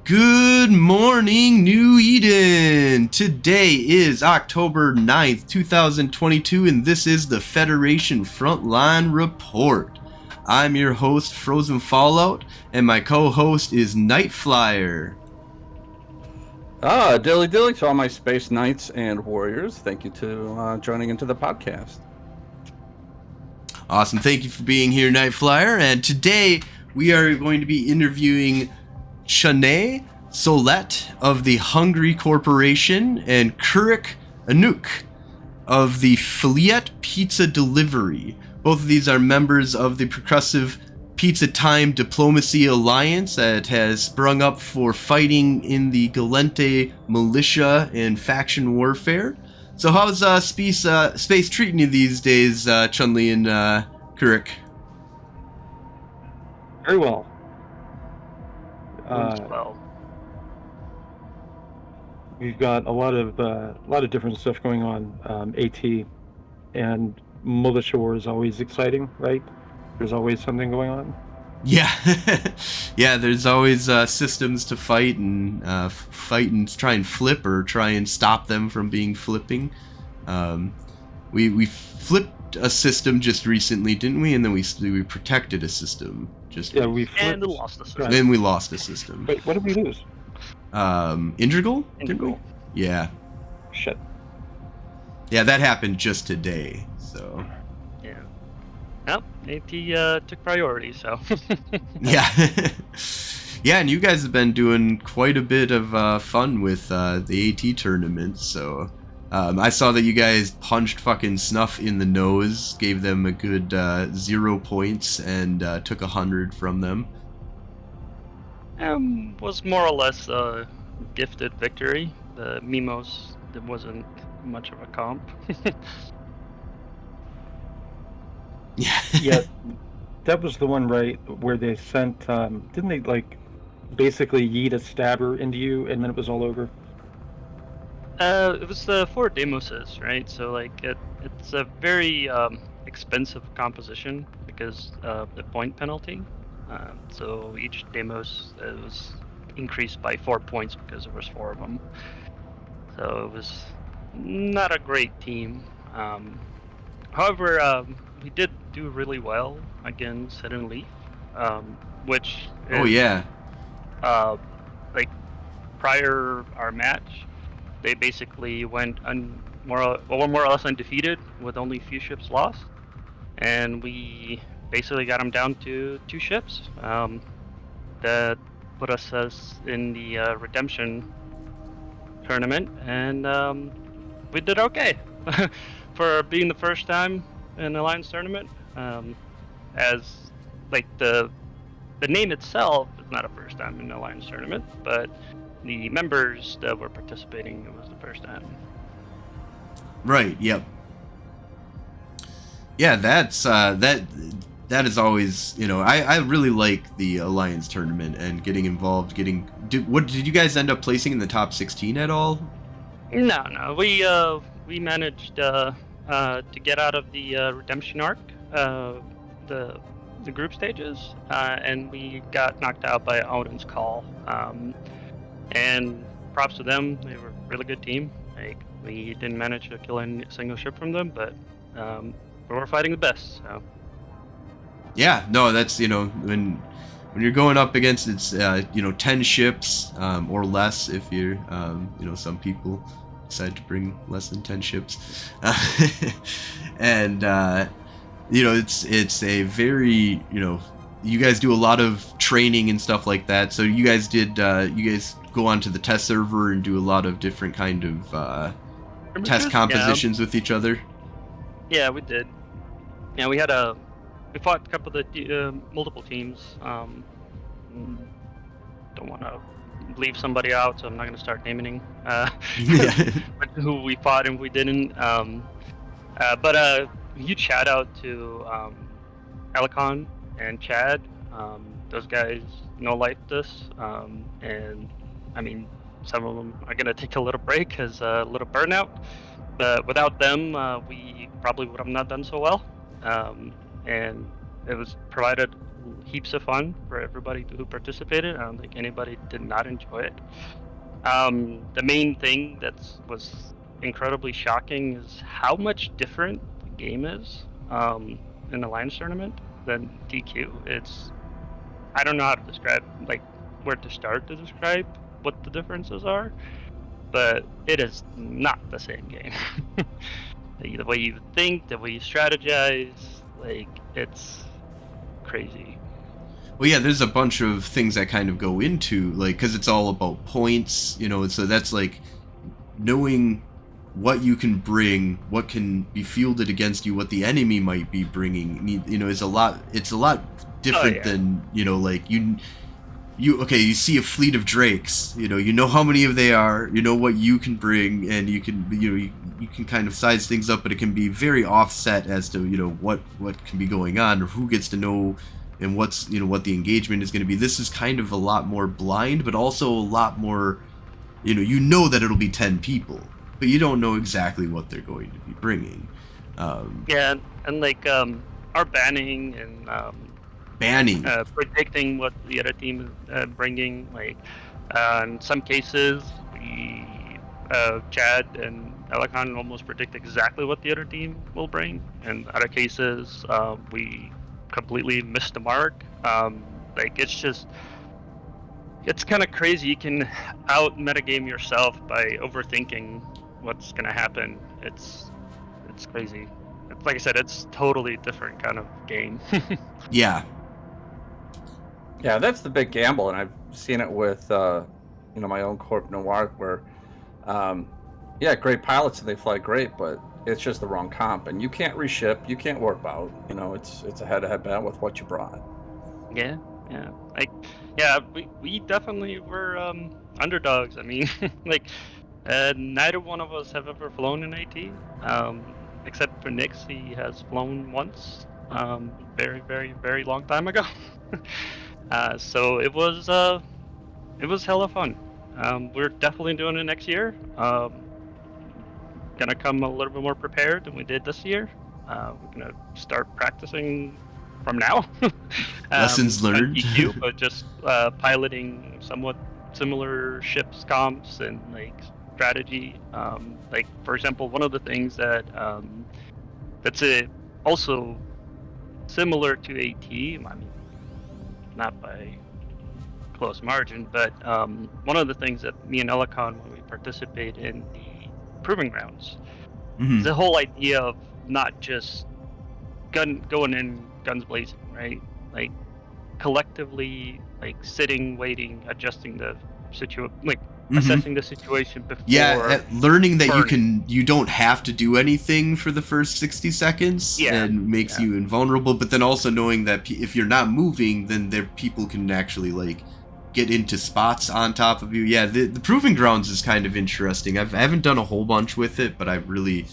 Good morning, New Eden! Today is October 9th, 2022, and this is the Federation Frontline Report. I'm your host, Frozen Fallout, and my co-host is Nightflyer. Dilly to all my space knights and warriors. Thank you to joining into the podcast. Awesome, thank you for being here, Nightflyer, and today we are going to be interviewing Chaunnay Solette of the Horngry Corporation and Kurruk Arnook of the Fliet Pizza Delivery. Both of these are members of the Percussive Pizza Time Diplomacy Alliance that has sprung up for fighting in the Gallente militia and faction warfare. So how's space treating you these days, Chaunnay and Kurruk? Very well. We've got a lot of different stuff going on. AT and militia war is always exciting, right? There's always something going on. Yeah, yeah. There's always systems to fight and try and flip or try and stop them from being flipping. We flipped a system just recently, didn't we? And then we protected a system. We flipped. And lost the system. Then we lost a system. Wait, what did we lose? Integral? Integral. Yeah. Shit. Yeah, that happened just today. So. Yeah. Well, AT took priority, so. Yeah. Yeah, and you guys have been doing quite a bit of fun with the AT tournament, so. I saw that you guys punched fucking Snuff in the nose, gave them a good 0 points, and took 100 from them. Was more or less a gifted victory. The Mimos, there wasn't much of a comp. Yeah. Yeah, that was the one, right, where they sent, didn't they, like, basically yeet a stabber into you, and then it was all over? It was the 4 Demoses, right? So, like, it's a very expensive composition because of the point penalty. So each Demos was increased by 4 points because there was 4 of them. So it was not a great team. However, we did do really well against Hidden Leaf, which is, Oh yeah. like prior our match, they basically went more or less undefeated with only a few ships lost, and we basically got them down to 2 ships. That put us in the redemption tournament, and we did okay for being the first time in the Alliance tournament. As like the name itself is not a first time in the Alliance tournament, but the members that were participating, it was the first time. Right. Yep. Yeah, that's that is always, you know, I really like the Alliance tournament and getting involved. What did you guys end up placing in the top 16 at all? No, we managed to get out of the redemption arc, the group stages, and we got knocked out by Odin's Call. And props to them, they were a really good team. Like, we didn't manage to kill a single ship from them, but we were fighting the best. So. Yeah, no, that's, you know, when you're going up against, it's 10 ships or less if you're some people decide to bring less than 10 ships, and it's a very, you guys do a lot of training and stuff like that. So you guys go onto the test server and do a lot of different kind of test compositions with each other. Yeah, we did. Yeah, we fought a couple of the multiple teams. Don't want to leave somebody out, so I'm not going to start naming who we fought and we didn't. But huge shout out to Elicon and Chad. Those guys no-lifed us, and I mean, some of them are going to take a little break because a little burnout. But without them, we probably would have not done so well. And it was provided heaps of fun for everybody who participated. I don't think anybody did not enjoy it. The main thing that was incredibly shocking is how much different the game is in the Alliance tournament than TQ. I don't know how to describe, like, where to start to describe what the differences are, but it is not the same game. The way you think, the way you strategize, like, it's crazy. Well, yeah, there's a bunch of things that kind of go into, like, because it's all about points, you know, so that's like knowing what you can bring, what can be fielded against you, what the enemy might be bringing, you know, it's a lot different than, you know, like you see a fleet of drakes, you know how many of they are, you know what you can bring, and you can, you can kind of size things up, but it can be very offset as to, you know, what can be going on, or who gets to know, and what's, you know, what the engagement is going to be. This is kind of a lot more blind, but also a lot more, you know that it'll be 10 people, but you don't know exactly what they're going to be bringing. Yeah, and like our banning and predicting what the other team is bringing, like in some cases we Chad and Elecon almost predict exactly what the other team will bring, and other cases we completely missed the mark. Like it's kind of crazy. You can out metagame yourself by overthinking what's gonna happen. It's crazy. Like I said, it's totally different kind of game. Yeah. Yeah, that's the big gamble, and I've seen it with, my own Corp Noir, where, great pilots and they fly great, but it's just the wrong comp, and you can't reship, you can't warp out. You know, it's a head-to-head battle with what you brought. Yeah. We definitely were underdogs. I mean, like neither one of us have ever flown in AT, except for Nix. He has flown once, very, very, very long time ago. So it was hella fun. We're definitely doing it next year. Gonna come a little bit more prepared than we did this year. We're gonna start practicing from now. Lessons learned. EQ, but just piloting somewhat similar ships, comps, and like strategy. Like for example, one of the things that that's also similar to AT. I mean, not by close margin, but one of the things that me and Elecon, when we participate in the proving grounds, Mm-hmm. the whole idea of not just going in guns blazing, right? Like collectively, like sitting, waiting, adjusting the situation, like assessing the situation before. Yeah, learning that burning. you don't have to do anything for the first 60 seconds, and makes you invulnerable. But then also knowing that if you're not moving, then people can actually like get into spots on top of you. Yeah, the proving grounds is kind of interesting. I haven't done a whole bunch with it, but I really,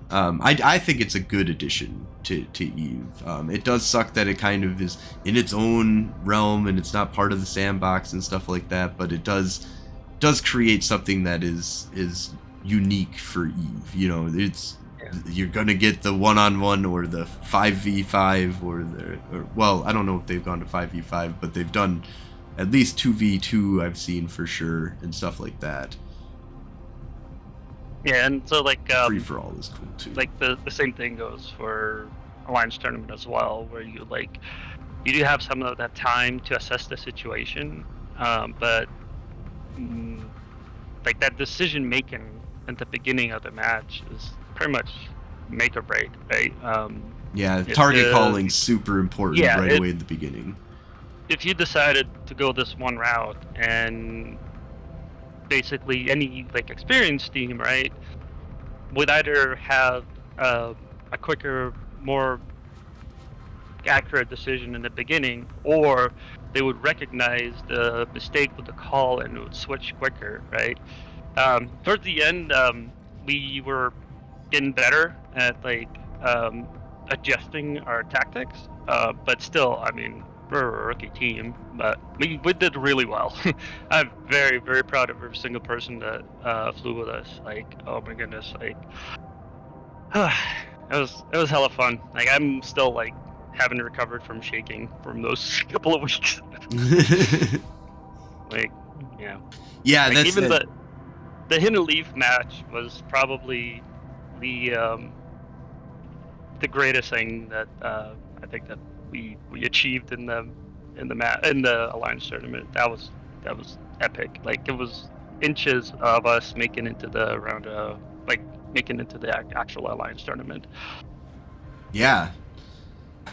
I think it's a good addition to EVE. It does suck that it kind of is in its own realm and it's not part of the sandbox and stuff like that, but it does create something that is unique for EVE. You know, you're gonna get the 1-on-1 or the 5v5 or well, I don't know if they've gone to 5v5, but they've done at least 2v2 I've seen for sure, and stuff like that. Yeah, and so like free for all is cool too. Like the same thing goes for Alliance tournament as well, where you do have some of that time to assess the situation, but like that decision making at the beginning of the match is pretty much make or break, right? Target calling super important away at the beginning. If you decided to go this one route, and basically any like experienced team, right, would either have a quicker, more accurate decision in the beginning, or they would recognize the mistake with the call and would switch quicker, right? Towards the end, we were getting better at like adjusting our tactics, but still, I mean, we're a rookie team, but we did really well. I'm very, very proud of every single person that flew with us. Like, oh my goodness, like it was hella fun. Like, I'm still like haven't recovered from shaking from those couple of weeks. Like, yeah. Yeah, Like, that's even that. the Hidden Leaf match was probably the greatest thing that I think that we achieved in the Alliance tournament. That was epic. Like, it was inches of us making into the round making into the actual Alliance tournament. Yeah.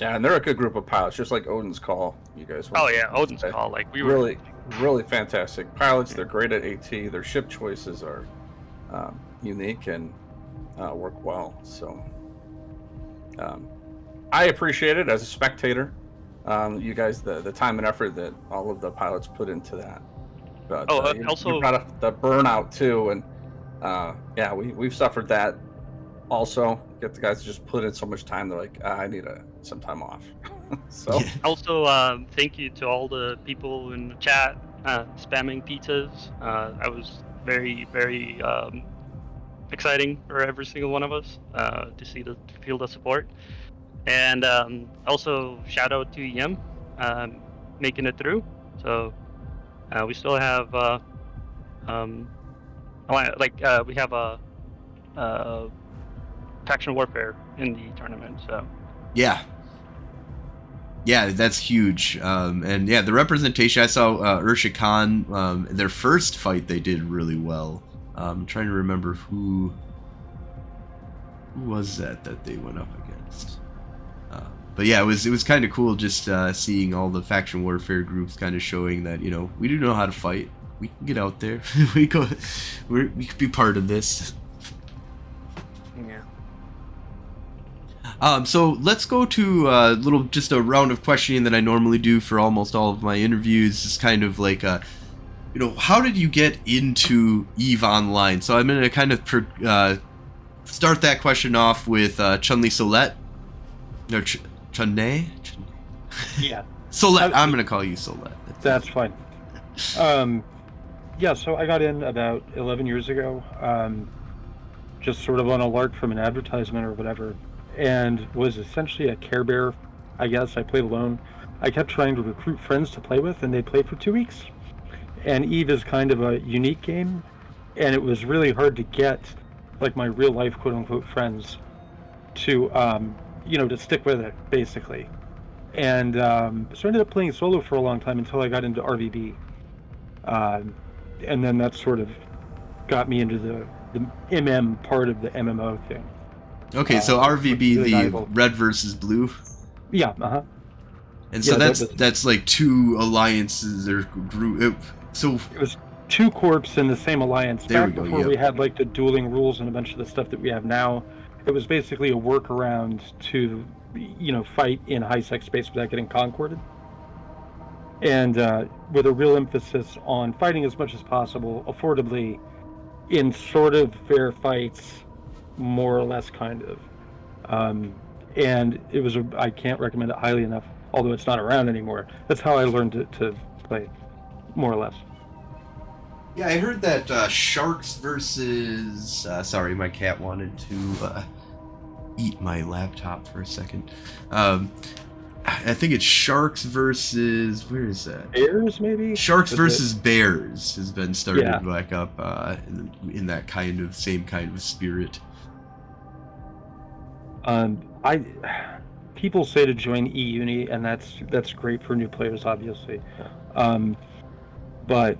Yeah, and they're a good group of pilots, just like Odin's Call. You guys. Oh yeah, Odin's Call. Like, we were really fantastic pilots. They're great at AT. Their ship choices are unique and work well. So I appreciate it as a spectator. You guys, the time and effort that all of the pilots put into that. But also you brought up the burnout too, and yeah, we've suffered that. Also, get the guys to just put in so much time. They're like, I need some time off. So also thank you to all the people in the chat spamming pizzas. That was very, very exciting for every single one of us to feel the support. And also shout out to Yem making it through. So we still have we have a faction warfare in the tournament. So Yeah, that's huge. And yeah, the representation, I saw Ursha Khan, their first fight they did really well. I'm trying to remember who was that they went up against. But yeah, it was kind of cool just seeing all the faction warfare groups kind of showing that, we do know how to fight. We can get out there. we could be part of this. yeah. So let's go to just a round of questioning that I normally do for almost all of my interviews. It's kind of like, how did you get into EVE Online? So I'm going to kind of start that question off with Chaunnay Solette. No, Chaunnay? Yeah. Solette. I'm going to call you Solette. That's fine. Yeah, so I got in about 11 years ago, just sort of on a lark from an advertisement or whatever, and was essentially a Care Bear, I guess. I played alone. I kept trying to recruit friends to play with, and they played for 2 weeks. And EVE is kind of a unique game, and it was really hard to get, like, my real-life quote-unquote friends to, to stick with it, basically. And so I ended up playing solo for a long time until I got into RVB. And then that sort of got me into the MM part of the MMO thing. Okay, so RVB, really the valuable. red versus blue. Yeah, And so Yeah, that's like two alliances or group. So it was 2 corps in the same alliance. There Back we go, before yep. we had like the dueling rules and a bunch of the stuff that we have now, it was basically a workaround to, fight in high-sec space without getting concorded. And with a real emphasis on fighting as much as possible, affordably, in sort of fair fights, more or less, kind of. And it was I can't recommend it highly enough, although it's not around anymore. That's how I learned to play, more or less. yeah, I heard that Sharks versus. Sorry, my cat wanted to eat my laptop for a second. I think it's Sharks versus, where is that? Bears, maybe? Sharks Is versus Bears has been started Yeah. back up in that same kind of spirit. People say to join eUni, and that's great for new players, obviously. But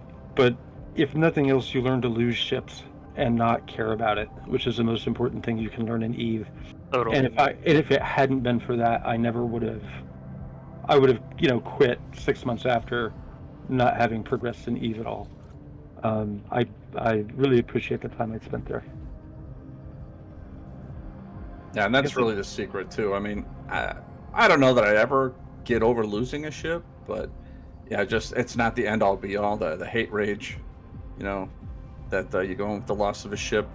if nothing else, you learn to lose ships and not care about it, which is the most important thing you can learn in EVE. Totally. And if it hadn't been for that, I would have quit 6 months after not having progressed in EVE at all. I really appreciate the time I spent there. Yeah, and that's really the secret too. I mean, I don't know that I ever get over losing a ship, but yeah, it's not the end all be all. The hate rage, that you go with the loss of a ship.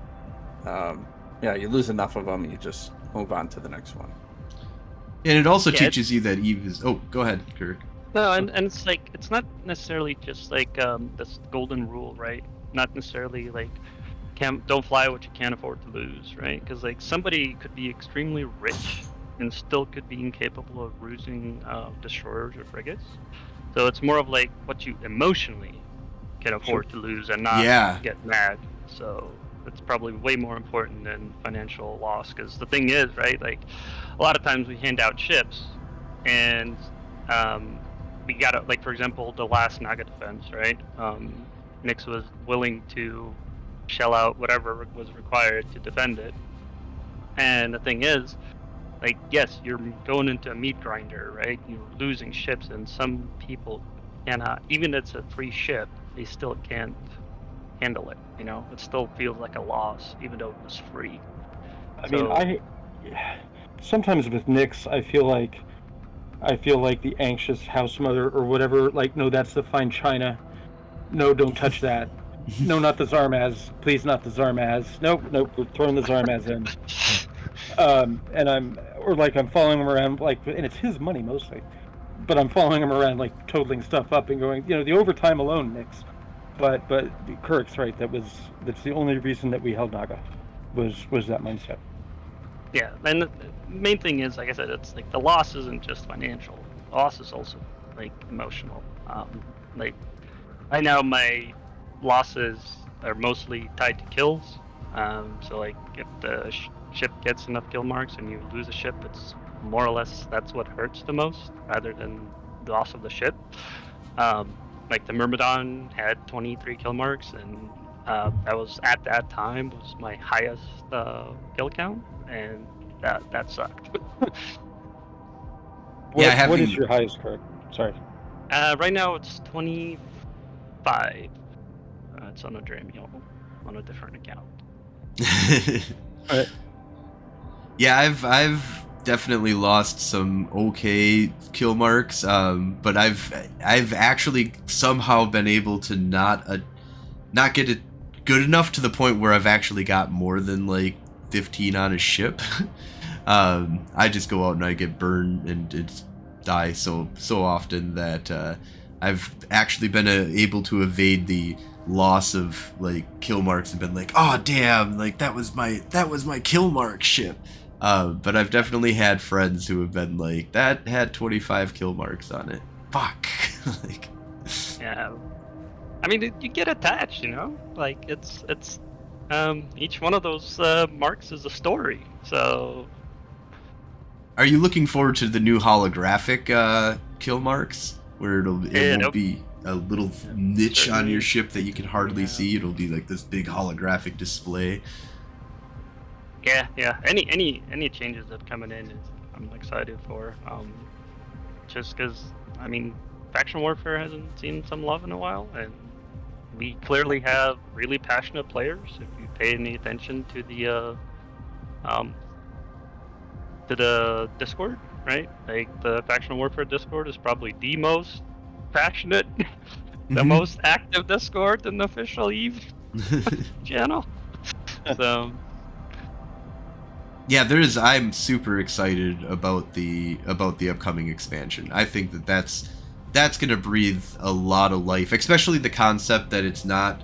Yeah, you lose enough of them, you just move on to the next one. And it also teaches you that EVE is. Oh, go ahead, Kurruk. No, and it's like, it's not necessarily just like this golden rule, right? Not necessarily like don't fly what you can't afford to lose, right? Because like somebody could be extremely rich and still could be incapable of losing destroyers or frigates. So it's more of like what you emotionally can afford to lose and not get mad. So it's probably way more important than financial loss, because the thing is, right, like a lot of times we hand out ships and we got to, like, for example, the last Naga defense, right? Nix was willing to shell out whatever was required to defend it. And the thing is, like, yes, you're going into a meat grinder, right? You're losing ships, and some people cannot, even if it's a free ship, they still can't handle it, you know? It still feels like a loss, even though it was free. I mean, sometimes with Nix, I feel like the anxious house mother or whatever, like, no, that's the fine china. No, don't touch that. No, not the Zarmaz. Please, not the Zarmaz. Nope, we're throwing the Zarmaz in. And I'm following him around, like, and it's his money mostly, but I'm following him around, like, totaling stuff up and going, the overtime alone, Nix. But Kurruk's right. That's the only reason that we held Naga, was that mindset. Yeah, and the main thing is, like I said, it's like the loss isn't just financial. The loss is also like emotional. Like right now, my losses are mostly tied to kills. So like if the ship gets enough kill marks and you lose a ship, it's more or less that's what hurts the most, rather than the loss of the ship. Like the Myrmidon had 23 kill marks, and that was at that time was my highest kill count, and that sucked. What is your highest card? Sorry. Right now it's 25. It's on a Dramiel, on a different account. Right. Yeah, I've definitely lost some okay kill marks, but I've actually somehow been able to not get it good enough to the point where I've actually got more than like 15 on a ship. I just go out and I get burned and die so often that I've actually been able to evade the loss of like kill marks and been like, oh damn, like that was my kill mark ship. But I've definitely had friends who have been like, that had 25 kill marks on it. Fuck. Like, yeah. I mean, you get attached, you know? Like, it's each one of those marks is a story, so... Are you looking forward to the new holographic kill marks? Where it won't be a little niche on your ship that you can hardly see. It'll be like this big holographic display. Yeah. Any changes that coming in, I'm excited for. Just because, I mean, faction warfare hasn't seen some love in a while, and we clearly have really passionate players. If you pay any attention to the Discord, right? Like the faction warfare Discord is probably the most passionate, the most active Discord in the official EVE channel. So. Yeah, I'm super excited about the upcoming expansion. I think that's going to breathe a lot of life, especially the concept that it's not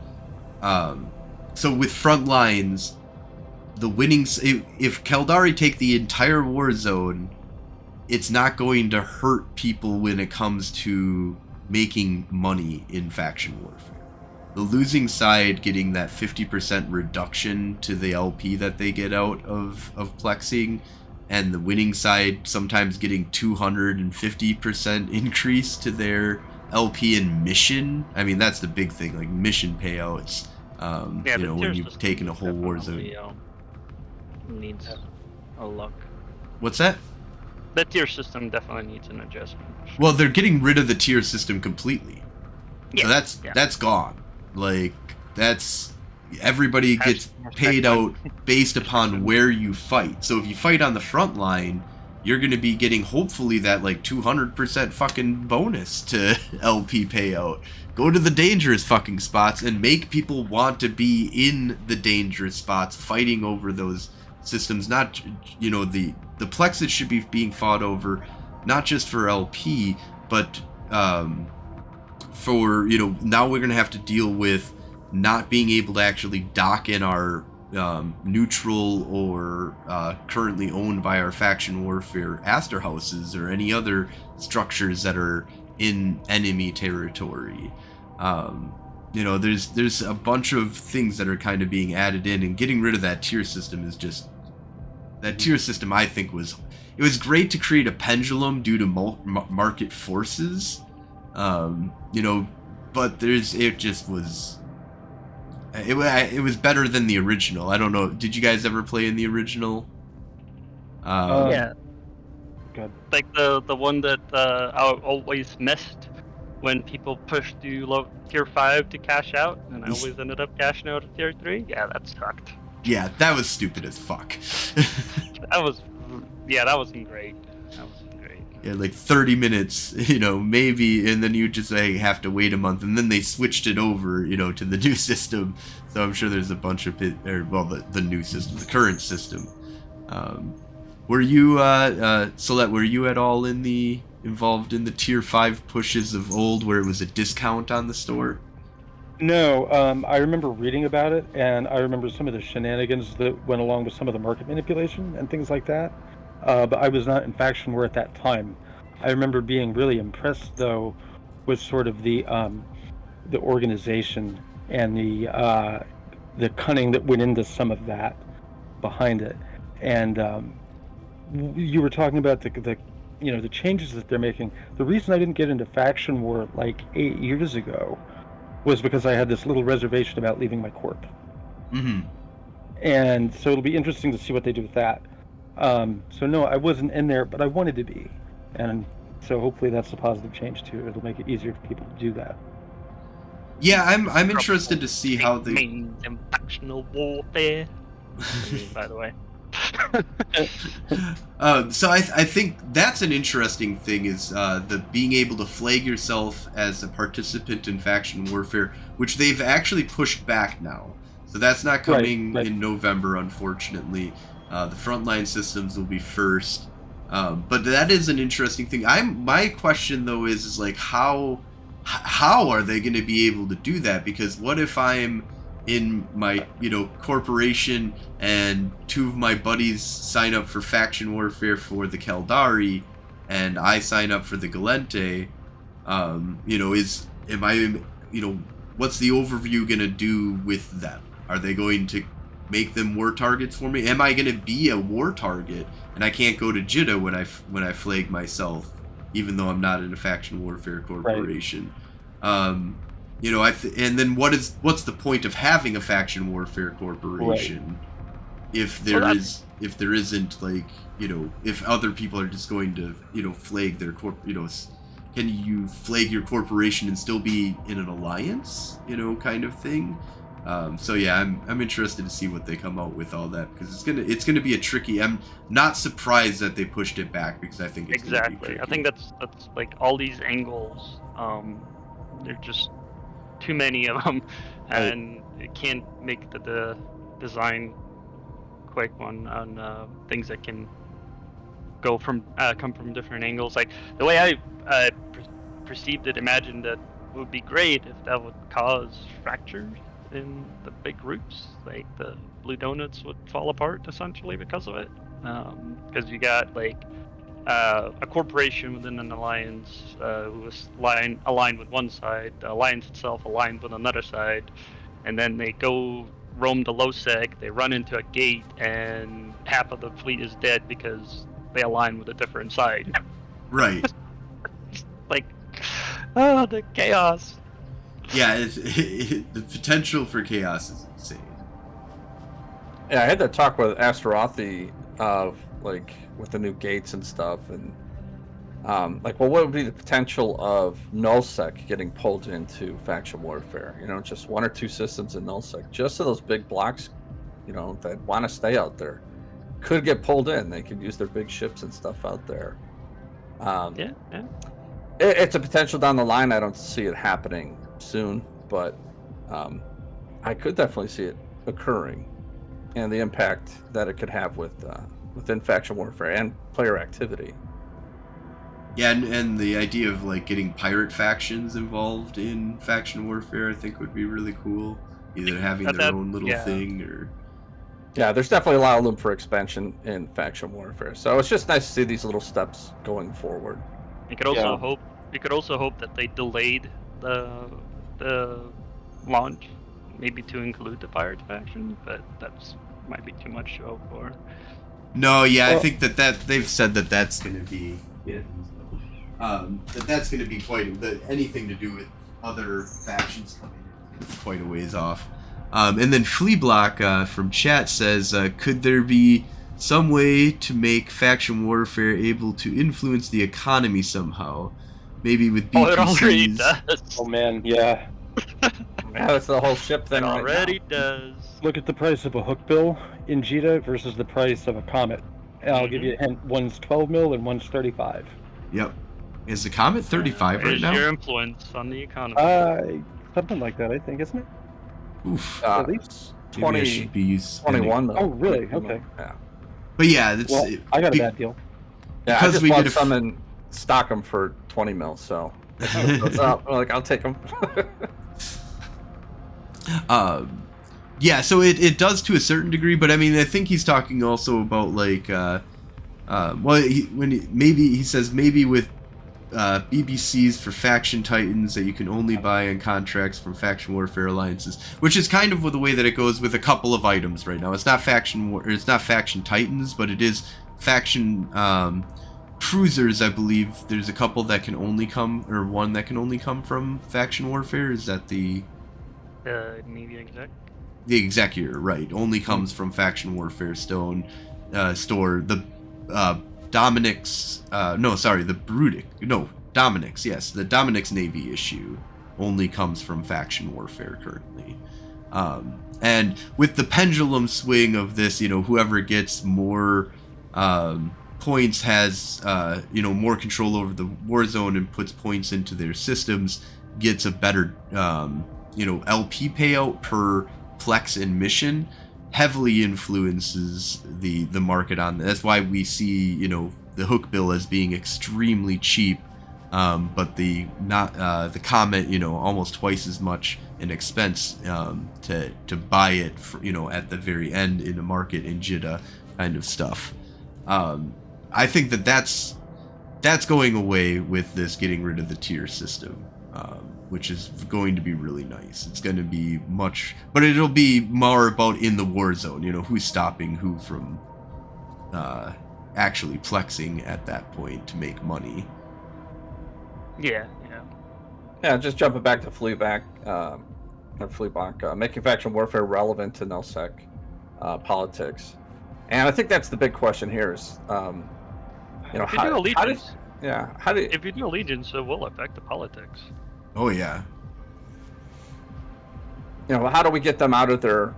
so with front lines, the winnings, if Caldari take the entire war zone, it's not going to hurt people when it comes to making money in faction warfare. The losing side getting that 50% reduction to the LP that they get out of plexing, and the winning side sometimes getting 250% increase to their LP and mission. I mean, that's the big thing, like mission payouts. When you've taken a whole war zone. Needs a look. What's that? The tier system definitely needs an adjustment. Well, they're getting rid of the tier system completely. Yeah, so that's gone. Like, that's everybody gets paid out based upon where you fight. So if you fight on the front line, you're going to be getting hopefully that like 200% fucking bonus to LP payout. Go to the dangerous fucking spots and make people want to be in the dangerous spots, fighting over those systems. Not, the plexes should be being fought over, not just for LP, but for, now we're going to have to deal with not being able to actually dock in our neutral or currently owned by our faction warfare Aster houses or any other structures that are in enemy territory. There's a bunch of things that are kind of being added in, and getting rid of that tier system is just... That tier system, I think, was great to create a pendulum due to market forces, but it just was... It was better than the original. I don't know. Did you guys ever play in the original? Yeah. Good. Like the one that I always missed when people pushed to tier 5 to cash out, and I always ended up cashing out at tier 3. Yeah, that sucked. Yeah, that was stupid as fuck. That wasn't great. Yeah, like 30 minutes, maybe, and then you just have to wait a month, and then they switched it over, to the new system. So I'm sure there's a bunch of the new system, the current system. Were you, Solette, were you at all involved in the tier 5 pushes of old where it was a discount on the store? No, I remember reading about it, and I remember some of the shenanigans that went along with some of the market manipulation and things like that. But I was not in faction war at that time. I remember being really impressed, though, with sort of the organization and the cunning that went into some of that behind it. And you were talking about the changes that they're making. The reason I didn't get into faction war like 8 years ago was because I had this little reservation about leaving my corp. Mm-hmm. And so it'll be interesting to see what they do with that. So no, I wasn't in there, but I wanted to be, and so hopefully that's a positive change too. It'll make it easier for people to do that. Yeah, I'm interested to see how they... Means in factional warfare. By the way. So I think that's an interesting thing, is the being able to flag yourself as a participant in faction warfare, which they've actually pushed back now. So that's not coming in November, unfortunately. The frontline systems will be first, but that is an interesting thing. My question though is like how are they going to be able to do that? Because what if I'm in my corporation and two of my buddies sign up for faction warfare for the Caldari, and I sign up for the Gallente? What's the overview going to do with them? Are they going to make them war targets for me? Am I going to be a war target and I can't go to Jeddah when I flag myself, even though I'm not in a faction warfare corporation? Right. And then what's the point of having a faction warfare corporation if there isn't if other people are just going to flag their can you flag your corporation and still be in an alliance, kind of thing? So yeah, I'm interested to see what they come out with all that, because it's gonna be a tricky. I'm not surprised that they pushed it back, because I think it's exactly. Gonna be tricky. I think that's like all these angles. They're just too many of them, and it can't make the design quick on things that can come from different angles. Like the way I perceived it, imagined that it would be great if that would cause fractures in the big groups, like the blue donuts would fall apart essentially because of it, because you got like a corporation within an alliance who was aligned with one side, the alliance itself aligned with another side, and then they go roam the low sec, they run into a gate, and half of the fleet is dead because they align with a different side. Right. Like, oh, the chaos. Yeah, the potential for chaos is insane. Yeah, I had that talk with Asterothi of with the new gates and stuff, and what would be the potential of nullsec getting pulled into faction warfare? Just one or two systems in nullsec, just so those big blocks, that want to stay out there, could get pulled in. They could use their big ships and stuff out there. Yeah. It's a potential down the line. I don't see it happening soon, but I could definitely see it occurring, and the impact that it could have within faction warfare and player activity. Yeah, and the idea of getting pirate factions involved in faction warfare, I think would be really cool. Either having their own little thing, or Yeah, there's definitely a lot of room for expansion in faction warfare. So it's just nice to see these little steps going forward. You could also hope. You could also hope that they delayed the launch, maybe to include the pirate faction, but that's might be too much to hope for. No, yeah, I think that they've said that that's going to be that's going to be anything to do with other factions coming in is quite a ways off. And then Fleablock from chat says, could there be some way to make faction warfare able to influence the economy somehow? Maybe with BPCs. Oh, it already does. Oh man, yeah. Yeah, that's the whole ship thing. It right already now. does. Look at the price of a hook bill in JITA versus the price of a Comet. And I'll give you a hint. One's 12 mil and one's 35. Yep. Is the Comet 35 right Is now? your influence on the economy? Something like that, I think, isn't it? Oof. At least. 20, Maybe I should be 21 mil. Oh, really? Okay. Yeah. But yeah, it's, Well, I got a bad deal. Yeah, I because just we bought did some and stock them for 20 mil, so what's up? I'm like, I'll take them. Yeah, so it does to a certain degree, but I mean, I think he's talking also about like, maybe he says maybe with BBCs for faction titans that you can only buy on contracts from faction warfare alliances, which is kind of the way that it goes with a couple of items right now. It's not it's not faction titans, but it is faction cruisers. I believe there's a couple that can only come, or one that can only come from faction warfare. Is that the Navy exec. The Executor, right? Only comes from faction warfare store. The Dominic's, the Brutic. No, Dominic's. Yes, the Dominic's Navy issue only comes from faction warfare currently. And with the pendulum swing of this, whoever gets more points has, more control over the war zone and puts points into their systems, gets a better, LP payout per Plex and mission, heavily influences the market on that. That's why we see the hook bill as being extremely cheap, but the Comet almost twice as much in expense to buy it for, at the very end in the market in JITA kind of stuff. I think that's going away with this getting rid of the tier system. Which is going to be really nice. It's going to be but it'll be more about in the war zone, who's stopping who from actually plexing at that point to make money. Yeah. Yeah, just jumping back to Fleablock, making faction warfare relevant to nullsec politics. And I think that's the big question here is, If you do allegiance, if you do allegiance, it will affect the politics. Oh yeah. How do we get them out of their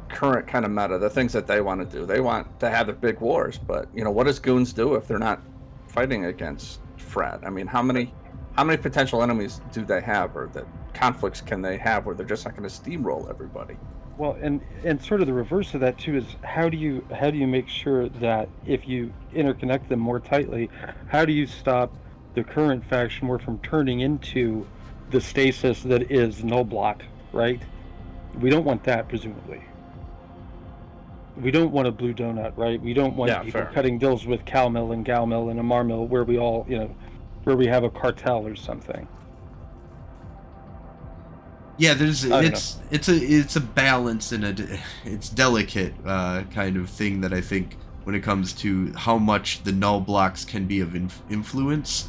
current kind of meta, the things that they want to do? They want to have their big wars, but what does goons do if they're not fighting against Fred? I mean, how many potential enemies do they have, or that conflicts can they have where they're just not going to steamroll everybody? Well, and sort of the reverse of that too is how do you make sure that if you interconnect them more tightly, how do you stop the current faction war from turning into the stasis that is null block, right? We don't want that, presumably. We don't want a blue donut, right? We don't want people cutting deals with Calmill and Galmill and Amarmill where we all, where we have a cartel or something. Yeah, it's a balance and it's delicate kind of thing that I think when it comes to how much the null blocks can be of influence.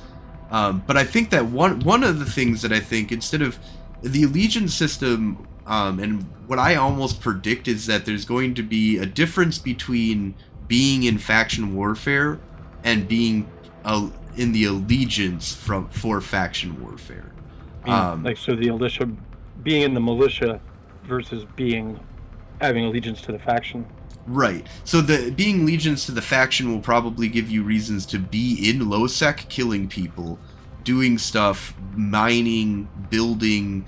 But I think that one of the things that I think, instead of the allegiance system, and what I almost predict is that there's going to be a difference between being in faction warfare and being in the allegiance for faction warfare. So the militia, being in the militia versus having allegiance to the faction. Right. So the being allegiance to the faction will probably give you reasons to be in low-sec, killing people, doing stuff, mining, building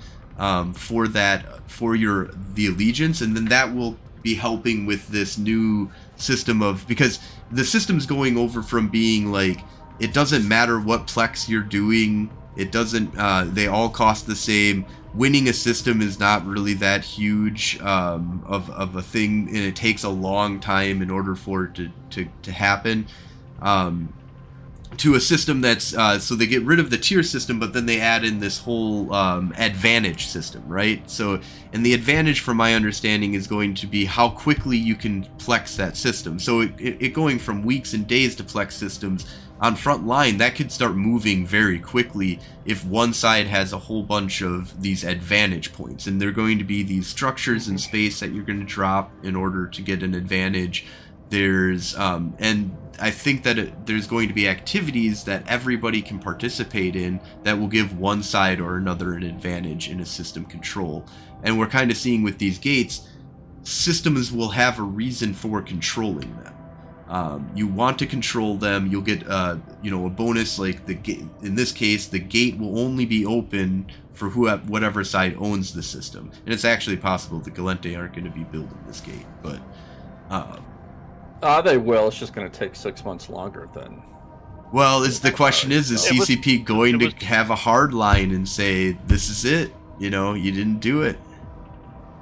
for the allegiance, and then that will be helping with this new system because the system's going over from being like, it doesn't matter what plex you're doing, it doesn't, they all cost the same, winning a system is not really that huge of a thing, and it takes a long time in order for it to happen. To a system that's so they get rid of the tier system, but then they add in this whole advantage system, right? So, and the advantage, from my understanding, is going to be how quickly you can plex that system. So it going from weeks and days to plex systems on front line, that could start moving very quickly if one side has a whole bunch of these advantage points, and they're going to be these structures in space that you're going to drop in order to get an advantage. There's and I think that there's going to be activities that everybody can participate in that will give one side or another an advantage in a system control. And we're kind of seeing with these gates, systems will have a reason for controlling them. You want to control them, you'll get a bonus, like the gate. In this case, the gate will only be open for whatever side owns the system. And it's actually possible the Gallente aren't going to be building this gate, but they will. It's just going to take 6 months longer than. Well, the question is CCP going to have a hard line and say, this is it? You didn't do it.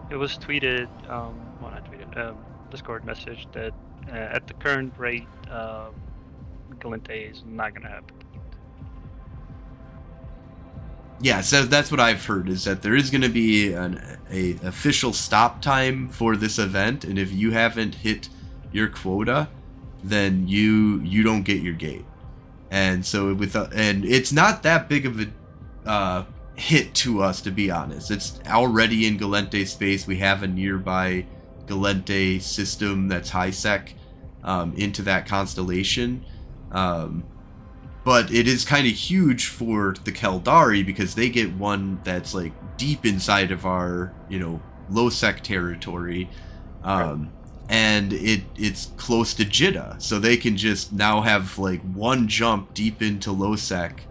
It was tweeted, well, not tweeted, Discord message that at the current rate, Gallente is not going to happen. Yeah, so that's what I've heard, is that there is going to be a official stop time for this event, and if you haven't hit your quota, then you don't get your gate. And so and it's not that big of a hit to us, to be honest. It's already in Gallente space. We have a nearby Gallente system that's high sec into that constellation, but it is kind of huge for the Keldari because they get one that's like deep inside of our low sec territory. And it's close to Jitta, so they can just now have like one jump deep into low sec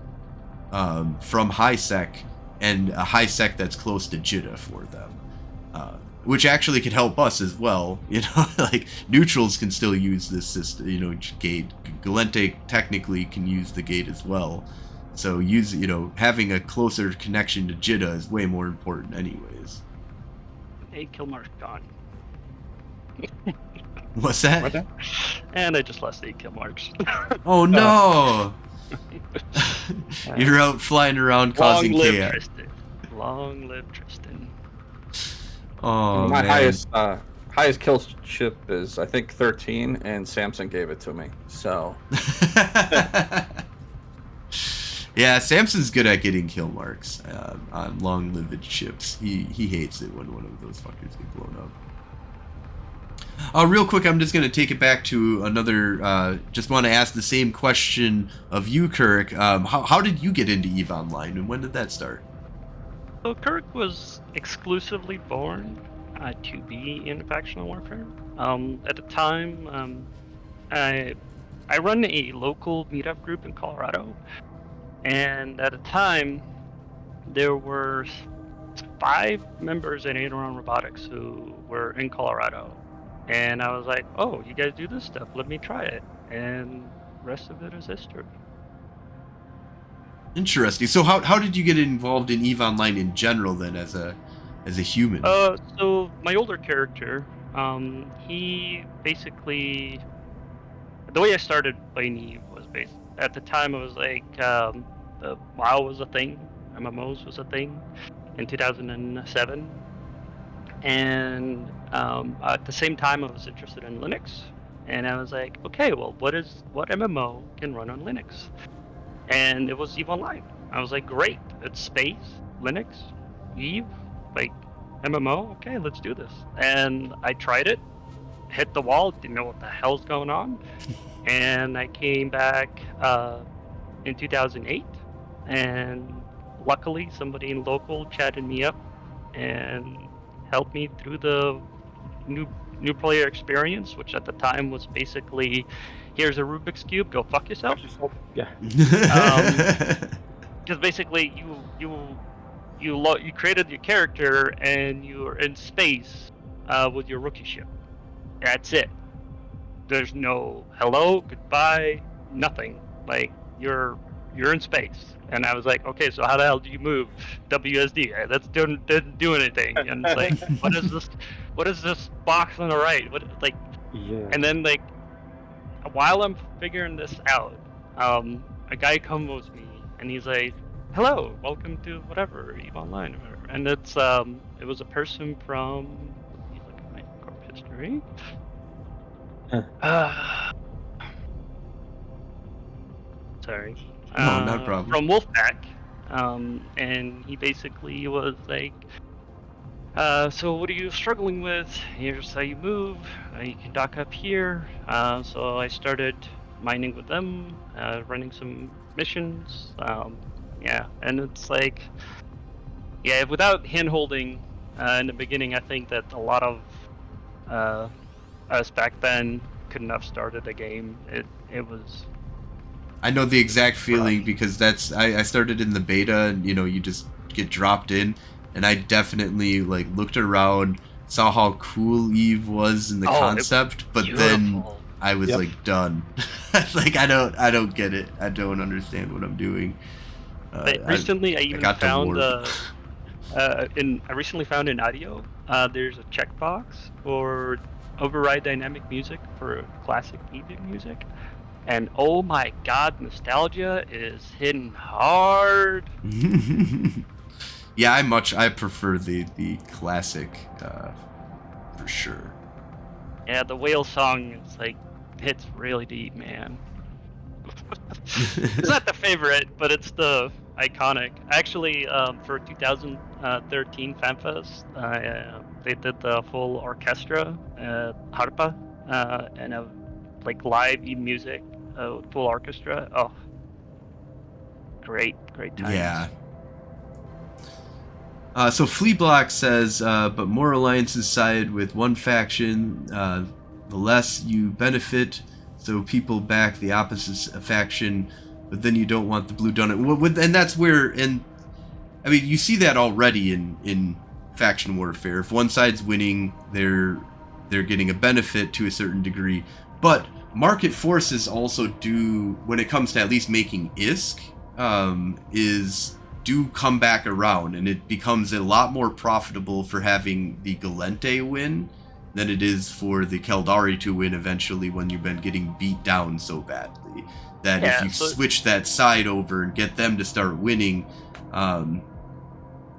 from high sec, and a high sec that's close to Jitta for them, which actually could help us as well. Like neutrals can still use this system, gate. Gallente technically can use the gate as well, so having a closer connection to Jitta is way more important anyways. Hey, kill mark gone. What's that? And I just lost 8 kill marks. Oh no! You're out flying around causing chaos. Tristan. Long live Tristan. Oh, my man. highest kill ship is I think 13, and Samson gave it to me. So. Yeah, Samson's good at getting kill marks on long-lived ships. He hates it when one of those fuckers get blown up. Real quick, I'm just going to take it back to another, just want to ask the same question of you, Kurruk. How did you get into EVE Online, and when did that start? So Kurruk was exclusively born to be in factional warfare. At the time, I run a local meetup group in Colorado, and at the time, there were 5 members in Aileron Robotics who were in Colorado. And I was like, oh, you guys do this stuff, let me try it. And the rest of it is history. Interesting. So how did you get involved in EVE Online in general then, as a human? So my older character, he basically, the way I started playing EVE was at the time it was like, WoW was a thing, MMOs was a thing in 2007. And at the same time, I was interested in Linux, and I was like, okay, well, what MMO can run on Linux? And it was EVE Online. I was like, great, it's space, Linux, EVE, like MMO. Okay, let's do this. And I tried it, hit the wall, didn't know what the hell's going on, and I came back in 2008, and luckily somebody in local chatted me up and helped me through the new player experience, which at the time was basically, here's a Rubik's Cube, go fuck yourself. Yeah. Because basically you created your character and you're in space with your rookie ship. That's it. There's no hello, goodbye, nothing. Like, you're you're in space. And I was like, okay, so how the hell do you move WSD? That's didn't do anything. And it's like, what is this box on the right? What, like, Yeah. and then like, while I'm figuring this out, a guy comes with me and he's like, hello, welcome to whatever, EVE Online or whatever. And it's it was a person from, let me look at my corp history. Sorry. No, not a problem. From Wolfpack. And he basically was like, so what are you struggling with? Here's how you move. You can dock up here. So I started mining with them, running some missions. Yeah, and it's like, yeah, without hand-holding in the beginning, I think that a lot of us back then couldn't have started a game. It was... I know the exact feeling because that's I started in the beta, and you just get dropped in, and I definitely like looked around, saw how cool EVE was in the concept, but then I was like done. Like I don't get it. I don't understand what I'm doing. Recently, I even got found I recently found in audio. There's a checkbox for override dynamic music for classic EVE music. And oh my god, nostalgia is hitting hard. Yeah, I prefer the classic for sure. Yeah, the whale song is like hits really deep, man. It's not the favorite, but it's the iconic. Actually, for 2013 FanFest, they did the full orchestra, harpa, and like live music, full orchestra. Oh, great times. Yeah. So Fleablock says, but more alliances side with one faction, the less you benefit. So people back the opposite faction, but then you don't want the blue done it. And that's where, and I mean, you see that already in faction warfare. If one side's winning, they're getting a benefit to a certain degree. But market forces also do, when it comes to at least making ISK, do come back around, and it becomes a lot more profitable for having the Gallente win than it is for the Caldari to win eventually when you've been getting beat down so badly. That if you switch that side over and get them to start winning,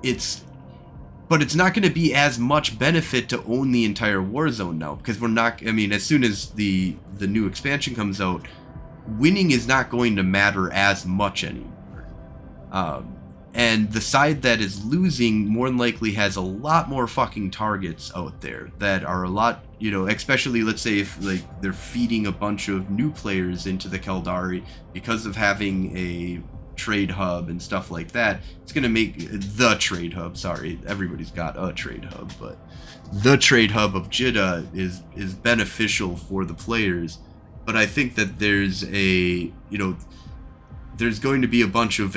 it's not going to be as much benefit to own the entire war zone now, because we're not, I mean, as soon as the new expansion comes out, winning is not going to matter as much anymore. And the side that is losing more than likely has a lot more fucking targets out there that are a lot, especially let's say if like they're feeding a bunch of new players into the Caldari because of having a trade hub and stuff like that. It's going to make the trade hub, sorry, everybody's got a trade hub, but the trade hub of Jeddah is beneficial for the players. But I think that there's there's going to be a bunch of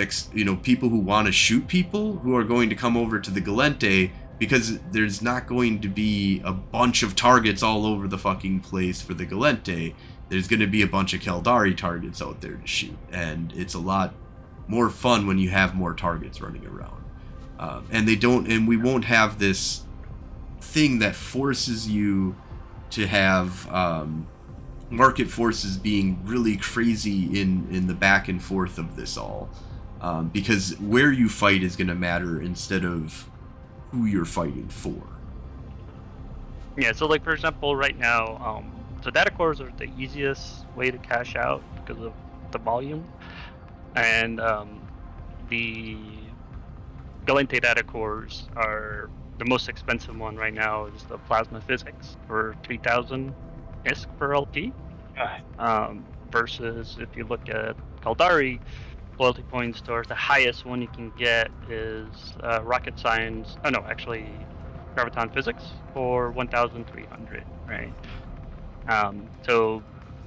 people who want to shoot people who are going to come over to the Gallente, because there's not going to be a bunch of targets all over the fucking place for the Gallente. There's going to be a bunch of Caldari targets out there to shoot, and it's a lot more fun when you have more targets running around. And we won't have this thing that forces you to have market forces being really crazy in the back and forth of this all, because where you fight is going to matter instead of who you're fighting for. Yeah, so like for example right now, so data cores are the easiest way to cash out because of the volume, and the Gallente data cores are the most expensive one right now is the plasma physics for 3,000 ISK per LP, versus if you look at Caldari loyalty point stores, the highest one you can get is rocket science. Oh no, actually, graviton physics for 1,300, right? So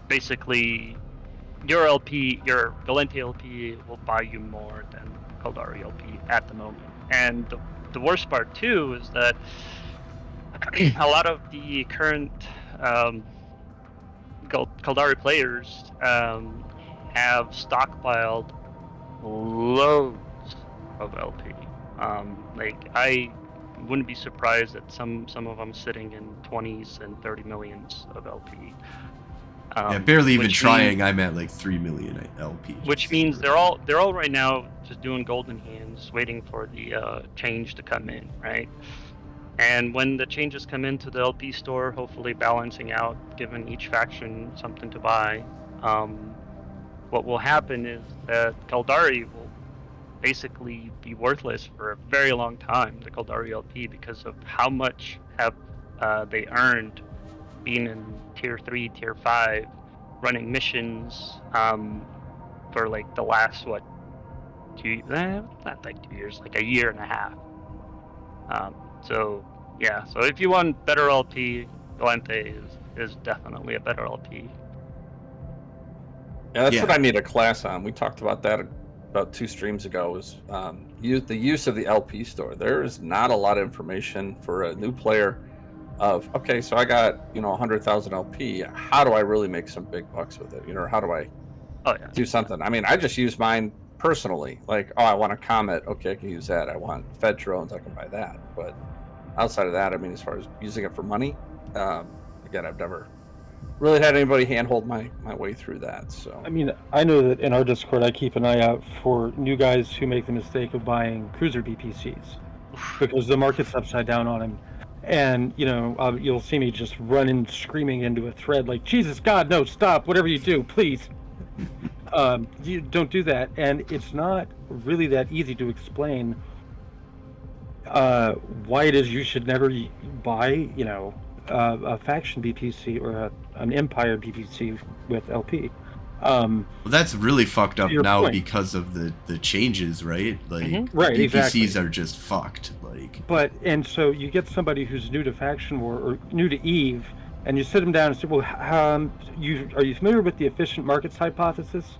basically, your Gallente LP will buy you more than Caldari LP at the moment. And the worst part too is that a lot of the current Caldari players have stockpiled loads of LP. Like I wouldn't be surprised that some of them sitting in 20s and 30 millions of LP. Yeah, barely even which trying. I'm at like 3 million LP. Which means they're all right now just doing golden hands, waiting for the change to come in, right? And when the changes come into the LP store, hopefully balancing out, giving each faction something to buy, what will happen is that Kaldari will basically be worthless for a very long time, the Kaldari LP, because of how much have they earned being in tier 3, tier 5, running missions for like the last not like 2 years, like a year and a half. So yeah, so if you want better LP, Gallente is definitely a better LP. Yeah, that's what I need a class on. We talked about that about 2 streams ago. Was the use of the LP store. There is not a lot of information for a new player. Of okay, so I got 100,000 LP. How do I really make some big bucks with it? How do I do something? I mean, I just use mine personally. Like, I want a Comet. Okay, I can use that. I want Fed drones. I can buy that. But outside of that, I mean, as far as using it for money, again, I've never really had anybody handhold my way through that. So I mean, I know that in our Discord, I keep an eye out for new guys who make the mistake of buying cruiser BPCs because the market's upside down on them. And, you'll see me just running, screaming into a thread like, Jesus, God, no, stop, whatever you do, please. You don't do that. And it's not really that easy to explain why it is you should never buy, a faction BPC or an Empire BPC with LP. Well, that's really fucked up now point. because of the changes, right? Like, right, BPCs exactly. are just fucked. Like, and so you get somebody who's new to Faction War or new to EVE, and you sit them down and say, well, are you familiar with the efficient markets hypothesis?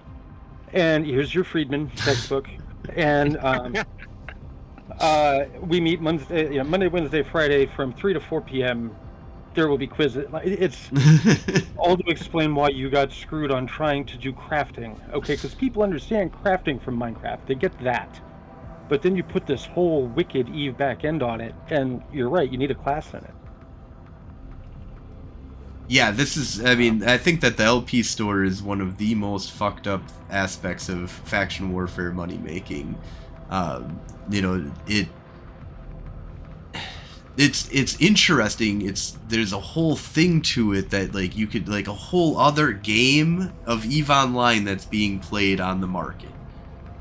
And here's your Friedman textbook. And we meet Monday, Wednesday, Friday from 3 to 4 p.m. There will be quizzes. It's all to explain why you got screwed on trying to do crafting. Okay, because people understand crafting from Minecraft. They get that. But then you put this whole wicked EVE back end on it, and you're right, you need a class in it. Yeah, I think that the LP store is one of the most fucked up aspects of faction warfare money making. It's interesting. There's a whole thing to it that like you could like a whole other game of EVE Online that's being played on the market.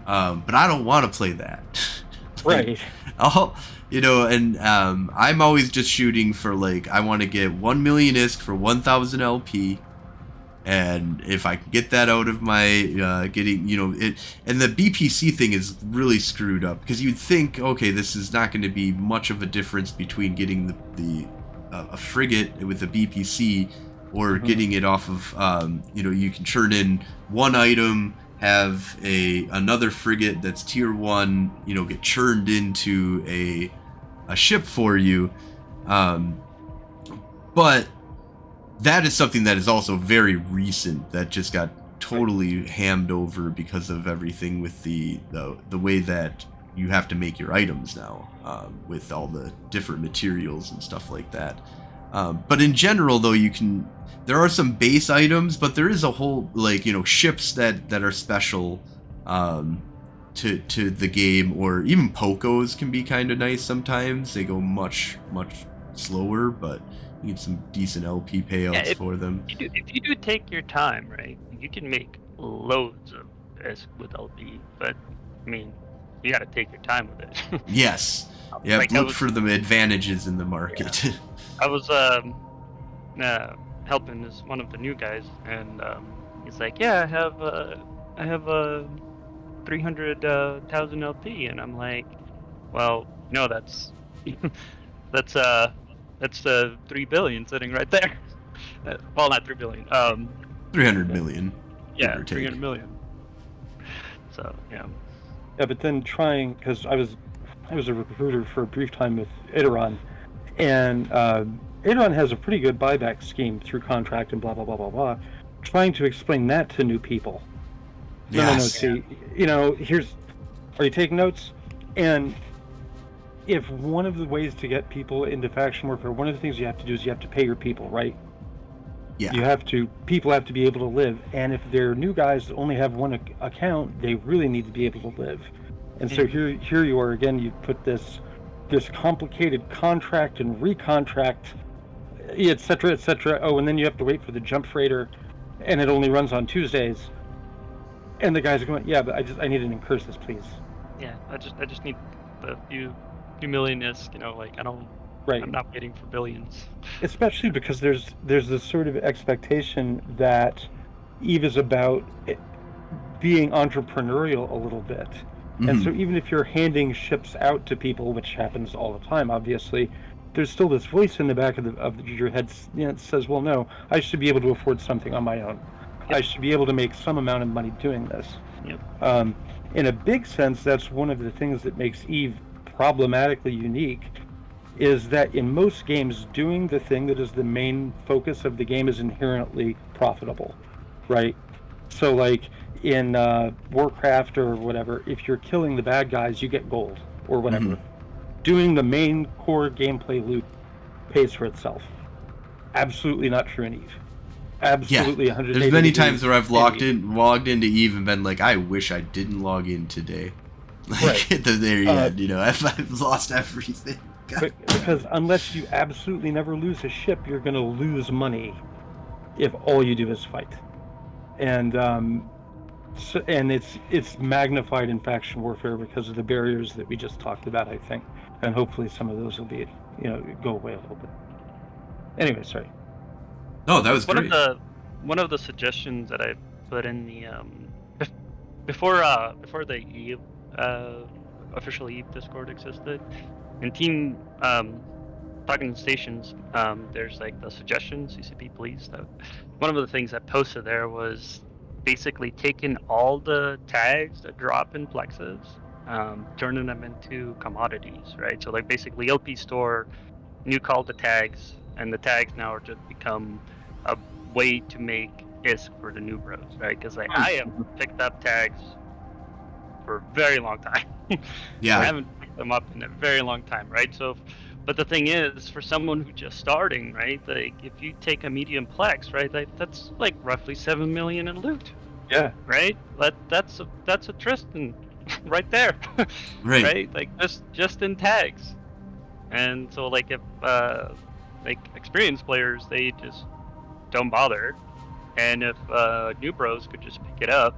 But I don't want to play that. Right. I'm always just shooting for like I want to get 1 million ISK for 1,000 LP. And if I can get that out of my it, and the BPC thing is really screwed up because you'd think, okay, this is not going to be much of a difference between getting a frigate with a BPC or getting it off of you can churn in one item, have another frigate that's tier 1, get churned into a ship for you, but that is something that is also very recent that just got totally hammed over because of everything with the way that you have to make your items now, with all the different materials and stuff like that. But in general, though, there are some base items, but there is a whole ships that are special to the game, or even Pocos can be kind of nice sometimes. They go much slower, but you get some decent LP payouts for them. If you do take your time, right, you can make loads of ISK with LP, but I mean, you got to take your time with it. Yes. Yeah, look for the advantages in the market. Yeah. I was helping one of the new guys, and he's like, "Yeah, I have a 300,000 LP," and I'm like, "Well, no, that's 3 billion sitting right there." Well, not 3 billion. 300 million. Yeah, 300 million. So yeah. Yeah, but then because I was a recruiter for a brief time with Idaron, and Idaron has a pretty good buyback scheme through contract and blah blah blah blah blah. Trying to explain that to new people, No. See, are you taking notes? And if one of the ways to get people into faction warfare, one of the things you have to do is you have to pay your people, right? Yeah. People have to be able to live. And if they're new guys that only have one account, they really need to be able to live. And so here you are again, you put this complicated contract and recontract, et cetera. Oh, and then you have to wait for the jump freighter, and it only runs on Tuesdays. And the guys are going, yeah, but I need an incursus, please. Yeah, I just need the few million ISK, I don't. Right. I'm not waiting for billions. Especially because there's this sort of expectation that EVE is about being entrepreneurial a little bit. And so even if you're handing ships out to people, which happens all the time, obviously, there's still this voice in the back of your head that says, well, no, I should be able to afford something on my own. Yep. I should be able to make some amount of money doing this. Yep. In a big sense, that's one of the things that makes EVE problematically unique, is that in most games, doing the thing that is the main focus of the game is inherently profitable, right? So like in Warcraft or whatever, if you're killing the bad guys, you get gold or whatever. Doing the main core gameplay loop pays for itself. Absolutely not true in EVE. Absolutely, 180. There's many times where I've logged into EVE and been like, I wish I didn't log in today. Like at the very end, I've lost everything. Because unless you absolutely never lose a ship, you're going to lose money if all you do is fight. And it's magnified in faction warfare because of the barriers that we just talked about, I think. And hopefully some of those will be, go away a little bit. Anyway, sorry. Oh, that was great. One of the suggestions that I put in the before the EVE official EVE Discord existed, in team talking stations, there's like the suggestions, CCP please. One of the things I posted there was basically taking all the tags that drop in plexes, turning them into commodities, right? So like basically LP store, new call to tags, and the tags now are just become a way to make ISK for the new bros, right? Because like I have picked up tags for a very long time. Yeah. I haven't picked them up in a very long time, right? So, but the thing is, for someone who's just starting, right? Like if you take a medium plex, right? That's like roughly 7 million in loot. Yeah. Right. That's a Tristan, right there. Right. Right. Like just in tags, and so like if like experienced players, they just don't bother, and if new bros could just pick it up,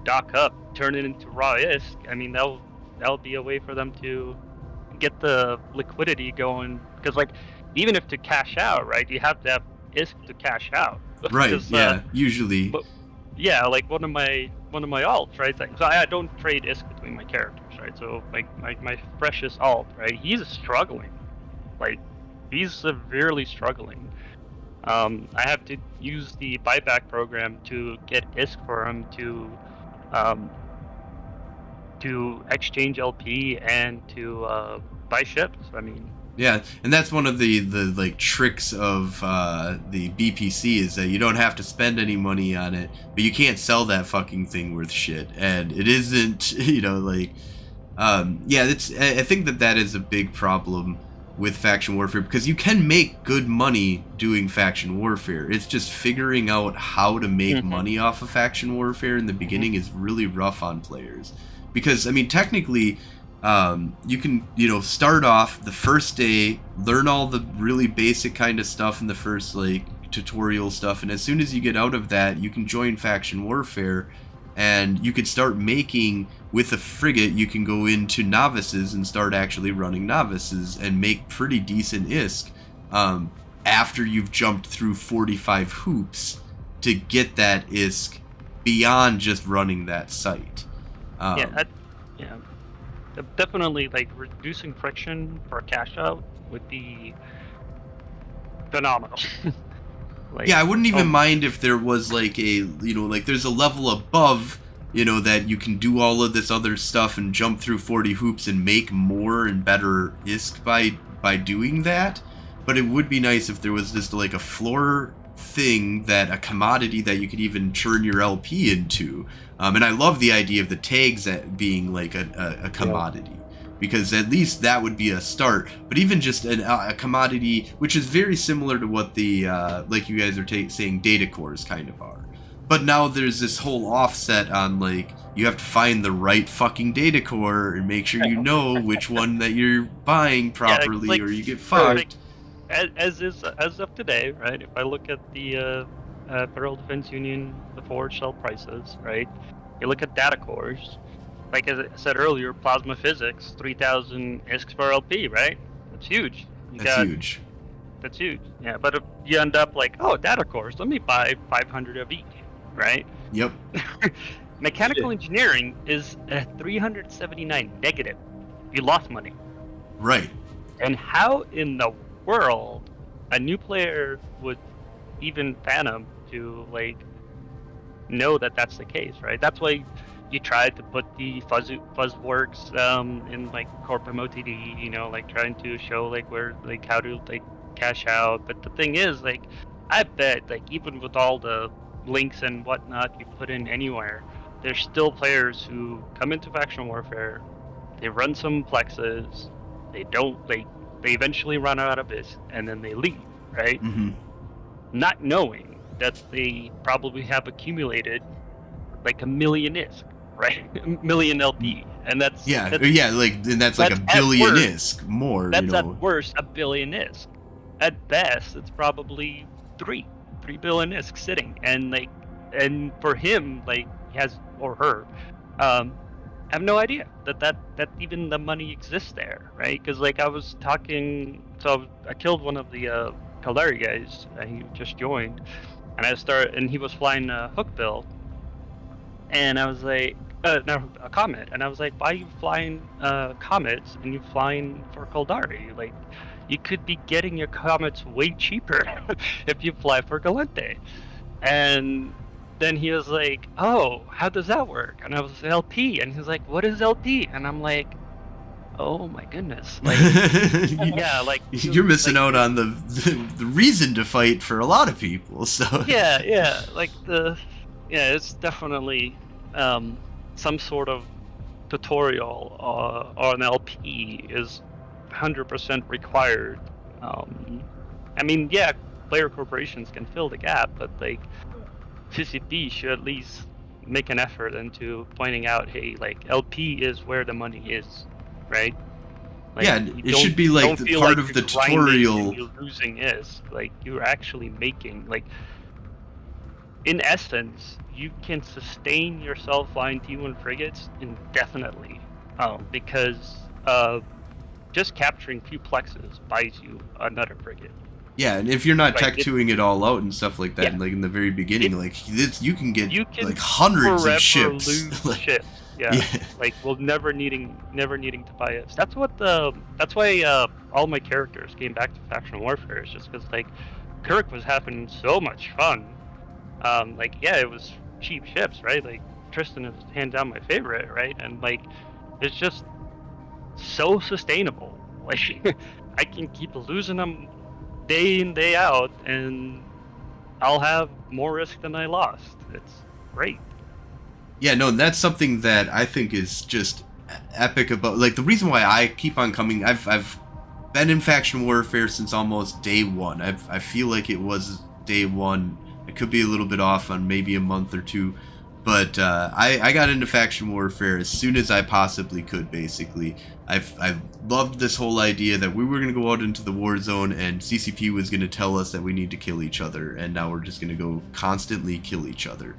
dock up, turn it into raw ISK, I mean that'll be a way for them to get the liquidity going, because like even if to cash out, right, you have to have ISK to cash out. Right. Yeah. Usually. But, yeah, like one of my alts, right? Like, so I don't trade ISK between my characters, right? So like my freshest alt, right? He's struggling, like he's severely struggling. I have to use the buyback program to get ISK for him to exchange LP and to buy ships. I mean, yeah, and that's one of the like tricks of the BPC, is that you don't have to spend any money on it, but you can't sell that fucking thing worth shit, and it isn't, like, yeah, I think that is a big problem with faction warfare, because you can make good money doing faction warfare. It's just figuring out how to make money off of faction warfare in the beginning is really rough on players, because I mean technically you can start off the first day, learn all the really basic kind of stuff in the first like tutorial stuff, and as soon as you get out of that, you can join faction warfare and you could start making, with a frigate, you can go into novices and start actually running novices and make pretty decent ISK after you've jumped through 45 hoops to get that ISK beyond just running that site. Definitely, like, reducing friction for cash out would be phenomenal. Like, yeah, I wouldn't even mind if there was like a, like there's a level above, that you can do all of this other stuff and jump through 40 hoops and make more and better ISK by doing that. But it would be nice if there was just like a floor thing, that a commodity that you could even turn your LP into. And I love the idea of the tags being like a commodity. Because at least that would be a start. But even just a commodity, which is very similar to what the, like you guys are saying, data cores kind of are. But now there's this whole offset on, like, you have to find the right fucking data core and make sure you know which one that you're buying properly, or you get fucked. As of today, right? If I look at the Federal Defense Union, the forward sell prices, right? You look at data cores. Like as I said earlier, plasma physics, 3,000 ISK per LP, right? That's huge. Huge. That's huge. Yeah, but if you end up like, oh, data cores, let me buy 500 of each, right? Yep. Mechanical engineering is at 379 negative. You lost money. Right. And how in the world a new player would even fathom to like know that that's the case, right? That's why you tried to put the fuzzworks in like Corp MOTD, you know, like trying to show like where like how to like cash out. But the thing is, like, I bet like even with all the links and whatnot you put in anywhere, there's still players who come into faction warfare, they run some plexes, they eventually run out of this, and then they leave, right? Mm-hmm. Not knowing that they probably have accumulated like a million ISK, right? A million LP, and that's like, and that's like a billion ISK more. That's you know. At worst a billion ISK. At best, it's probably 3 billion ISK sitting, and for him, like, he has, or her, I have no idea that even the money exists there, right? Because like I was talking, so I killed one of the Caldari guys. He just joined, and he was flying a hookbill, and I was like, no, a comet, and I was like, why are you flying comets and you flying for Caldari? Like, you could be getting your comets way cheaper if you fly for Gallente. And then he was like, oh, how does that work? And I was LP, and he was like, what is LP? And I'm like, oh my goodness, like, yeah, like you're missing out on the reason to fight for a lot of people. So yeah, like it's definitely some sort of tutorial or an LP is 100% required. I mean, yeah, player corporations can fill the gap, but like CCP should at least make an effort into pointing out, hey, like, LP is where the money is, right? Like, yeah, it should be like the part of the tutorial. You're losing is like you're actually making, like, in essence, you can sustain yourself flying T1 frigates indefinitely, because just capturing few plexes buys you another frigate. Yeah, and if you're not tech 2ing it all out and stuff like that, like in the very beginning, like this, you can get like hundreds of ships. Lose ships. Yeah, like never needing to buy it. That's why all my characters came back to faction warfare, is just because like Kurruk was having so much fun. Like, yeah, it was cheap ships, right? Like Tristan is hands down my favorite, right? And like it's just so sustainable. Like I can keep losing them day in, day out, and I'll have more risk than I lost. It's great. Yeah, no, that's something that I think is just epic about, like, the reason why I keep on coming, I've been in faction warfare since almost day one. I feel like it was day one. It could be a little bit off on maybe a month or two, but I got into faction warfare as soon as I possibly could, basically. I've loved this whole idea that we were going to go out into the war zone and CCP was going to tell us that we need to kill each other, and now we're just going to go constantly kill each other.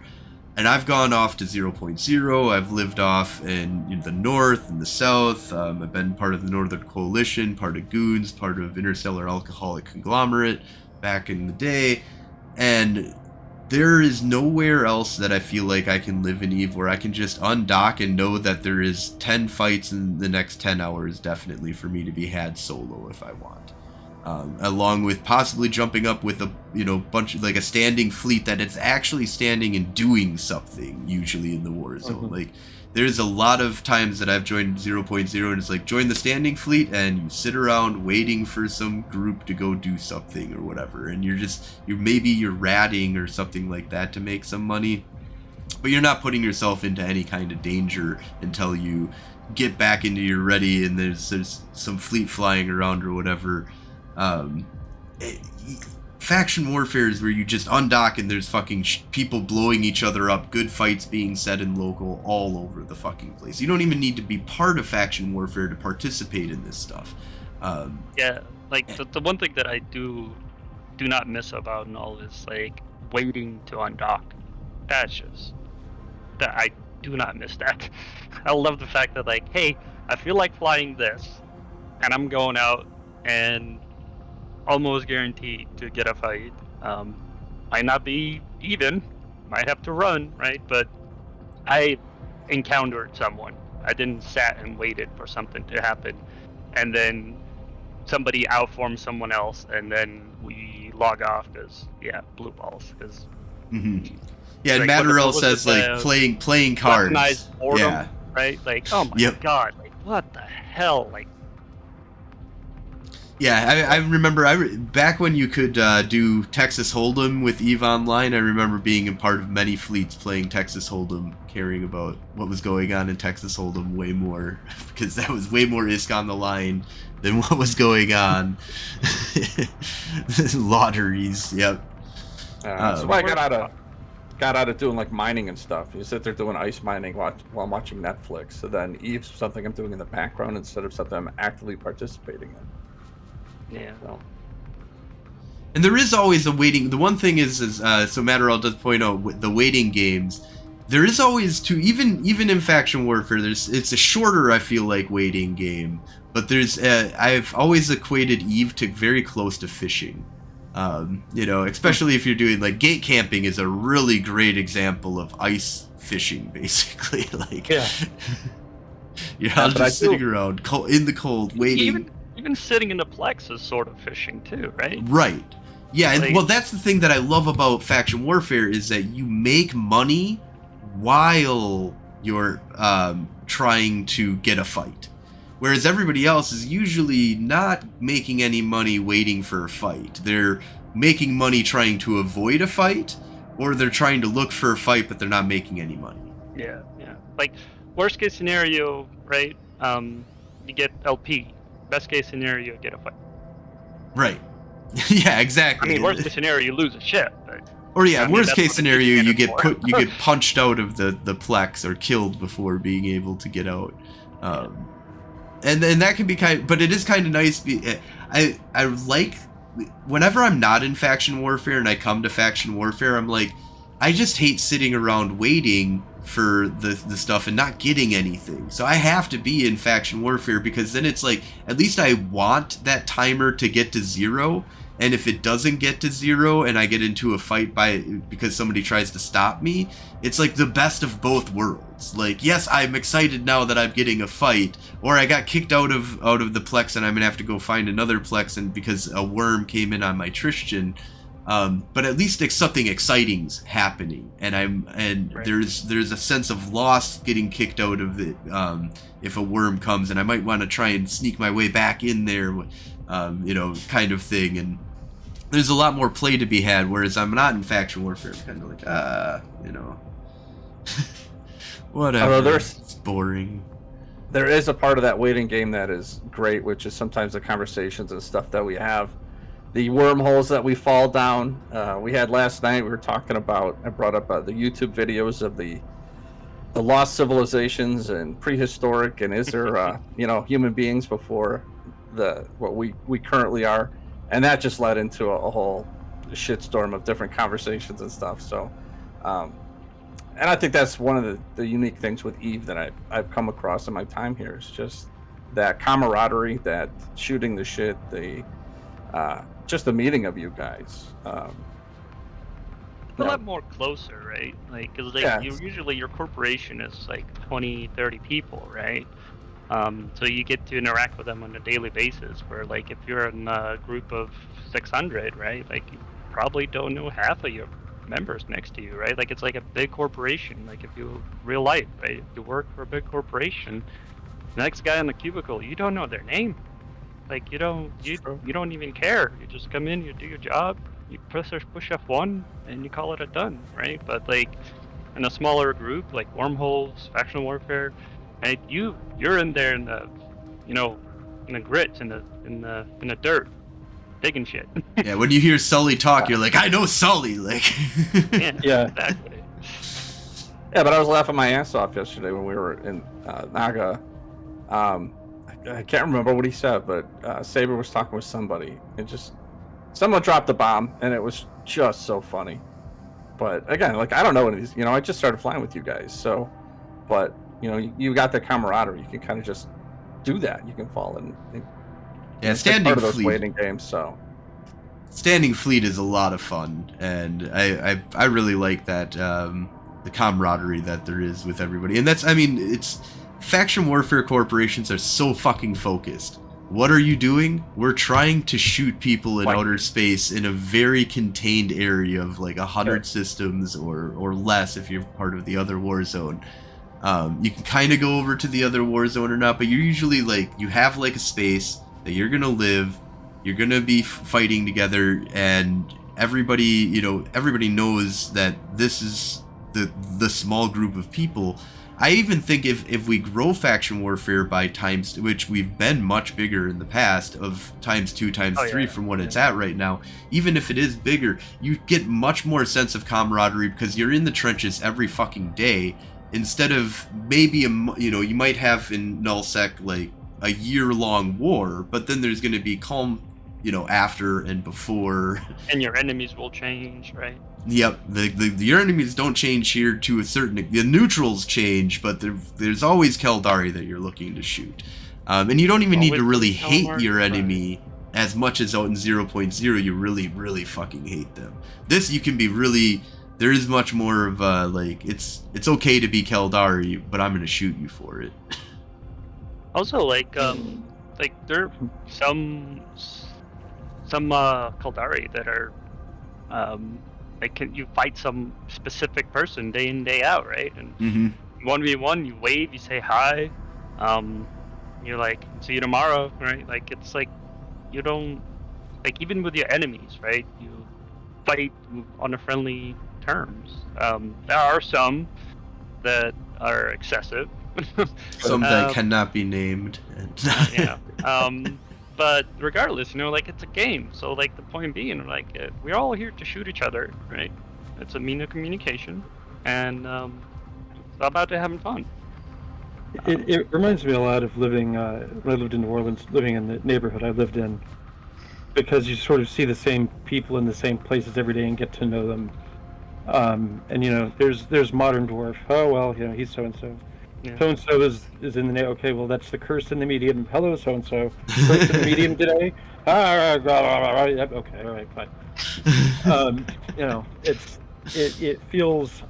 And I've gone off to 0.0, I've lived off in the north and the south, I've been part of the Northern Coalition, part of Goons, part of Interstellar Alcoholic Conglomerate back in the day, and there is nowhere else that I feel like I can live in EVE where I can just undock and know that there is 10 fights in the next 10 hours definitely for me to be had solo if I want. Along with possibly jumping up with a bunch of, like, a standing fleet that it's actually standing and doing something, usually in the war zone. Like, there's a lot of times that I've joined 0.0 and it's like, join the standing fleet and you sit around waiting for some group to go do something or whatever, and maybe you're ratting or something like that to make some money, but you're not putting yourself into any kind of danger until you get back into your ready and there's some fleet flying around or whatever. Faction warfare is where you just undock and there's fucking people blowing each other up, good fights being said in local all over the fucking place. You don't even need to be part of faction warfare to participate in this stuff. Yeah, like the one thing that I do not miss about and all is like waiting to undock. That's that I do not miss that. I love the fact that like, hey, I feel like flying this, and I'm going out and almost guaranteed to get a fight. Might not be even, might have to run, right? But I encountered someone. I didn't sat and waited for something to happen, and then somebody outformed someone else, and then we log off because blue balls. Because yeah, and Matt Morrell says like playing cards. Boredom, yeah, right? Like, oh my god, like what the hell, like. Yeah, I remember back when you could do Texas Hold'em with EVE Online. I remember being a part of many fleets playing Texas Hold'em, caring about what was going on in Texas Hold'em way more, because that was way more ISK on the line than what was going on. Lotteries, yep. So I got out of doing like mining and stuff. You sit there doing ice mining while watching Netflix. So then EVE's something I'm doing in the background instead of something I'm actively participating in. Yeah. And there is always a waiting. The one thing is so Matterall does point out the waiting games. There is always even in faction warfare. It's a shorter, I feel like, waiting game. But I've always equated EVE to very close to fishing. Especially if you're doing like gate camping is a really great example of ice fishing, basically. Like, you're just sitting around in the cold waiting. Even sitting in a plex is sort of fishing too, right? Right. Yeah, and well, that's the thing that I love about faction warfare is that you make money while you're trying to get a fight. Whereas everybody else is usually not making any money waiting for a fight. They're making money trying to avoid a fight, or they're trying to look for a fight, but they're not making any money. Yeah. Like, worst case scenario, right? You get LP. Best case scenario, you get a fight. Right. Yeah, exactly. I mean, worst case scenario, you lose a ship. Or worst case scenario, you get punched out of the plex or killed before being able to get out. And that can be but it is kind of nice. I like whenever I'm not in faction warfare and I come to faction warfare, I'm like, I just hate sitting around waiting for the stuff and not getting anything. So I have to be in faction warfare, because then it's like, at least I want that timer to get to 0, and if it doesn't get to 0 and I get into a fight because somebody tries to stop me, it's like the best of both worlds. Like, yes, I'm excited now that I'm getting a fight, or I got kicked out of the plex and I'm gonna have to go find another plex, and because a worm came in on my Tristan. But at least something exciting's happening, and right. there's a sense of loss getting kicked out of it if a worm comes, and I might want to try and sneak my way back in there, kind of thing. And there's a lot more play to be had. Whereas I'm not in faction warfare, I'm kind of like whatever. It's boring. There is a part of that waiting game that is great, which is sometimes the conversations and stuff that we have. The wormholes that we fall down. We had last night, we were talking about, I brought up the YouTube videos of the lost civilizations and prehistoric, and is there human beings before what we currently are, and that just led into a whole shitstorm of different conversations and stuff. So and I think that's one of the unique things with EVE that I've come across in my time here, is just that camaraderie, that shooting the shit, just the meeting of you guys. It's a lot more closer, right? Like, because usually your corporation is like 20, 30 people, right? So you get to interact with them on a daily basis, where like if you're in a group of 600, right? Like, you probably don't know half of your members next to you, right? Like it's like a big corporation. Like if you real life, right? If you work for a big corporation, the next guy in the cubicle, you don't know their name. Like you don't even care. You just come in, you do your job, you push F1, and you call it a done, right? But like in a smaller group, like wormholes, factional warfare, and you're in there in the, in the grit, in the dirt, digging shit. Yeah, when you hear Sully talk, you're like, I know Sully. Like, Yeah. Exactly. Yeah, but I was laughing my ass off yesterday when we were in Naga. I can't remember what he said, but Saber was talking with somebody, and just someone dropped a bomb, and it was just so funny. But again, like I don't know any of these. I just started flying with you guys, so. But you got the camaraderie. You can kind of just do that. You can fall in. yeah, It's like standing part of those fleet. waiting games. So. Standing fleet is a lot of fun, and I really like that the camaraderie that there is with everybody. And it's faction warfare corporations are so fucking focused. What are you doing? We're trying to shoot people in outer space in a very contained area of like 100 systems or less if you're part of the other war zone. You can kind of go over to the other war zone or not, but you're usually like, you have like a space that you're gonna live, you're gonna be fighting together, and everybody knows that this is the small group of people. I even think if we grow faction warfare by times, which we've been much bigger in the past, of times 2, times 3 from what it's at right now, even if it is bigger, you get much more sense of camaraderie because you're in the trenches every fucking day, instead of maybe you might have in nullsec like a year-long war, but then there's going to be calm after and before, and your enemies will change, right? Yep, your enemies don't change here to a certain. The neutrals change, but there's always Keldari that you're looking to shoot, and you don't even need to really hate your enemy as much as out in 0.0. You really, really fucking hate them. This you can be really. There is much more of like it's okay to be Keldari, but I'm gonna shoot you for it. Also, like there are some Keldari that are you fight some specific person day in, day out, right? And 1v1, you wave, you say hi, you're like, see you tomorrow, right? Like it's like you don't, like, even with your enemies, right? You fight on a friendly terms. There are some that are excessive. Some that cannot be named. But regardless, like it's a game. So like the point being, like we're all here to shoot each other, right? It's a mean of communication, and it's about to having fun. It reminds me a lot of living when I lived in New Orleans, living in the neighborhood I lived in, because you sort of see the same people in the same places every day and get to know them. And there's modern dwarf. Oh well, he's so and so. So and so is in the name. Okay, well that's the curse in the medium. Hello, so and so. Curse in the medium today. Okay, all right, fine. It feels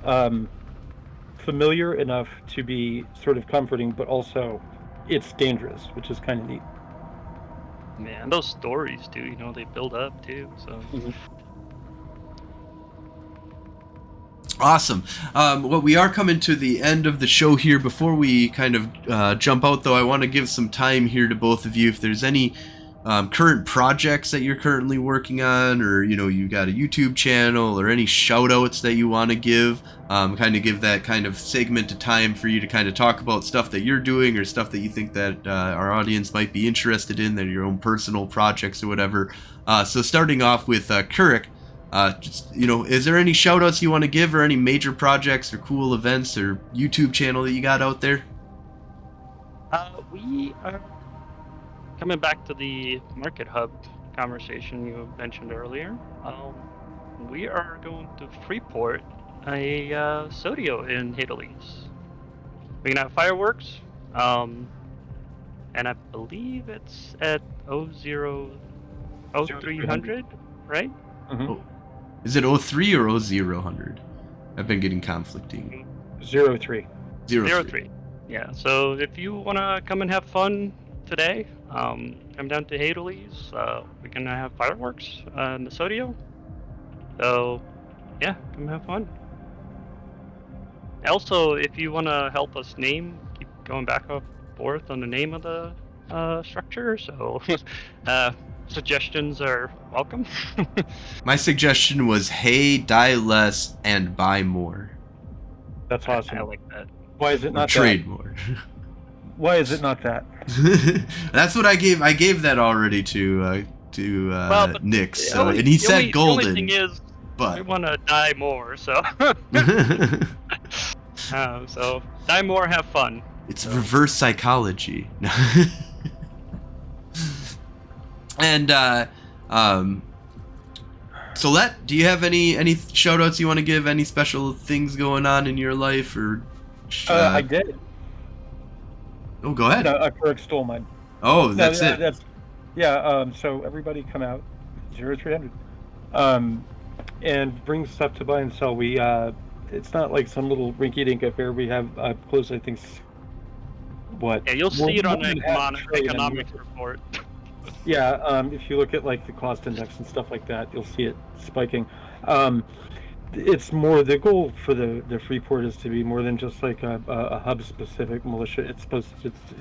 familiar enough to be sort of comforting, but also it's dangerous, which is kind of neat. Man, those stories too. They build up too. So. Awesome. Well, we are coming to the end of the show here. Before we kind of jump out, though, I want to give some time here to both of you. If there's any current projects that you're currently working on, or you got a YouTube channel, or any shout outs that you want to give, kind of give that kind of segment of time for you to kind of talk about stuff that you're doing, or stuff that you think that our audience might be interested in, that are your own personal projects or whatever. So starting off with Kurruk, is there any shout outs you want to give, or any major projects or cool events or YouTube channel that you got out there? We are coming back to the Market Hub conversation you mentioned earlier. We are going to Freeport a Sodio in Hades. We're gonna have fireworks, and I believe it's at 0300, right? Mm-hmm. Oh. Is it 03 or 0100? I've been getting conflicting. 03. 03. Yeah, so if you want to come and have fun today, come down to Hades. We're going to have fireworks in the Sodio. So Yeah, come have fun. Also, if you want to help us keep going back and forth on the name of the structure, so suggestions are welcome. My suggestion was, hey, die less and buy more. That's awesome. I like that. Why is it Or not trade that? more. Why is it not that? That's what I gave. I gave that already to Nick. So, and he said golden. The only thing is, but we want to die more, so so die more, have fun. It's reverse psychology. And Solette, do you have any shout outs you want to give? Any special things going on in your life, or I did. Oh, go ahead. No, Kurruk stole mine. Oh, that's it. So everybody come out 0300 and bring stuff to buy and sell. We it's not like some little rinky-dink affair. We have close, I think, what? Yeah, you'll see it on the economics report. Yeah, if you look at like the cost index and stuff like that, you'll see it spiking. It's more, the goal for the Freeport is to be more than just like a hub-specific militia. It's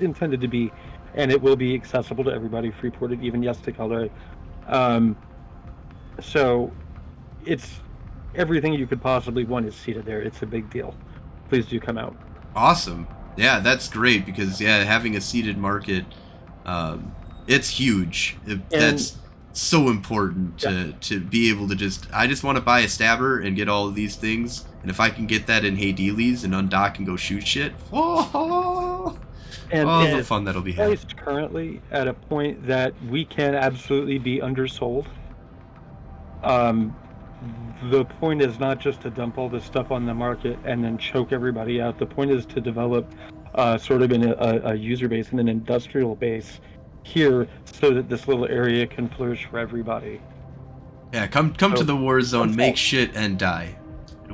intended to be, and it will be accessible to everybody, Freeported, even yes to color. So it's everything you could possibly want is seated there. It's a big deal. Please do come out. Awesome. Yeah, that's great, because having a seated market, it's huge. That's so important to be able to I just want to buy a stabber and get all of these things, and if I can get that in Haydealies and undock and go shoot shit, the fun that'll be had. It's currently at a point that we can absolutely be undersold. The point is not just to dump all this stuff on the market and then choke everybody out. The point is to develop sort of in a user base and an industrial base here, so that this little area can flourish for everybody. Yeah, come to the war zone, make shit, and die.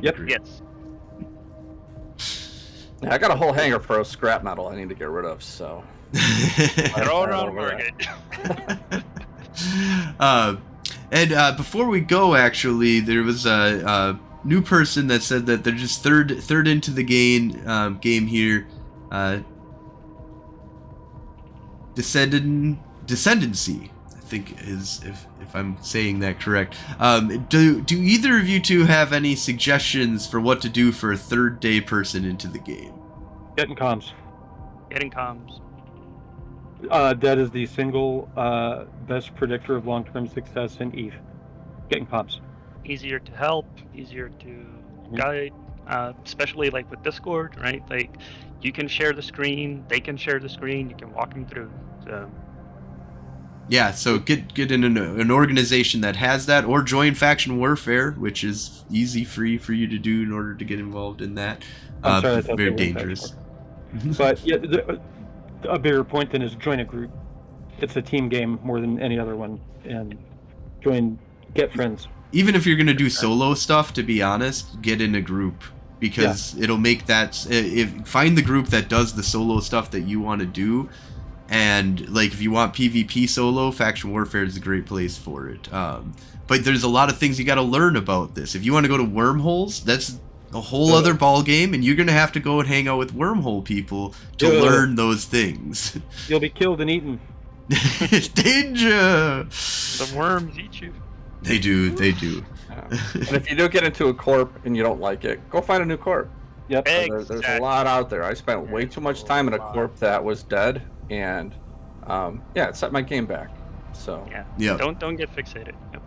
Yep. Yes. Yeah, I got a whole hanger for scrap metal I need to get rid of, so. Throw it on market. And before we go, actually, there was a new person that said that they're just third into the game here. Descendancy, I think is, if I'm saying that correct. Do either of you two have any suggestions for what to do for a third day person into the game? Getting comms. Getting comms. That is the single best predictor of long-term success in EVE. Getting comms. Easier to help, easier to guide, especially like with Discord, right? Like, you can share the screen, they can share the screen, you can walk them through. So yeah, so get in an organization that has that, or join faction warfare, which is free for you to do in order to get involved in that. Very dangerous. But yeah, a bigger point then is join a group. It's a team game more than any other one, and get friends. Even if you're gonna do solo stuff, to be honest, get in a group, because it'll make that. Find the group that does the solo stuff that you want to do, and like if you want PvP solo, faction warfare is a great place for it. But there's a lot of things you got to learn about this. If you want to go to wormholes, that's a whole other ball game, and you're gonna have to go and hang out with wormhole people to learn those things. You'll be killed and eaten. Danger! The worms eat you. They do. And if you do get into a corp and you don't like it, go find a new corp. Yep. There's a lot out there. I spent way too much time in a corp that was dead, and it set my game back. So yeah. Don't get fixated. Yep.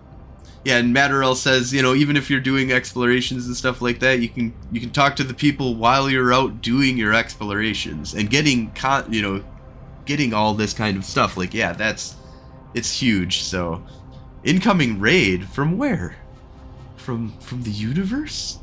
Yeah, and Matterell says, even if you're doing explorations and stuff like that, you can talk to the people while you're out doing your explorations and getting all this kind of stuff. Like, it's huge. So, incoming raid from where? From the universe?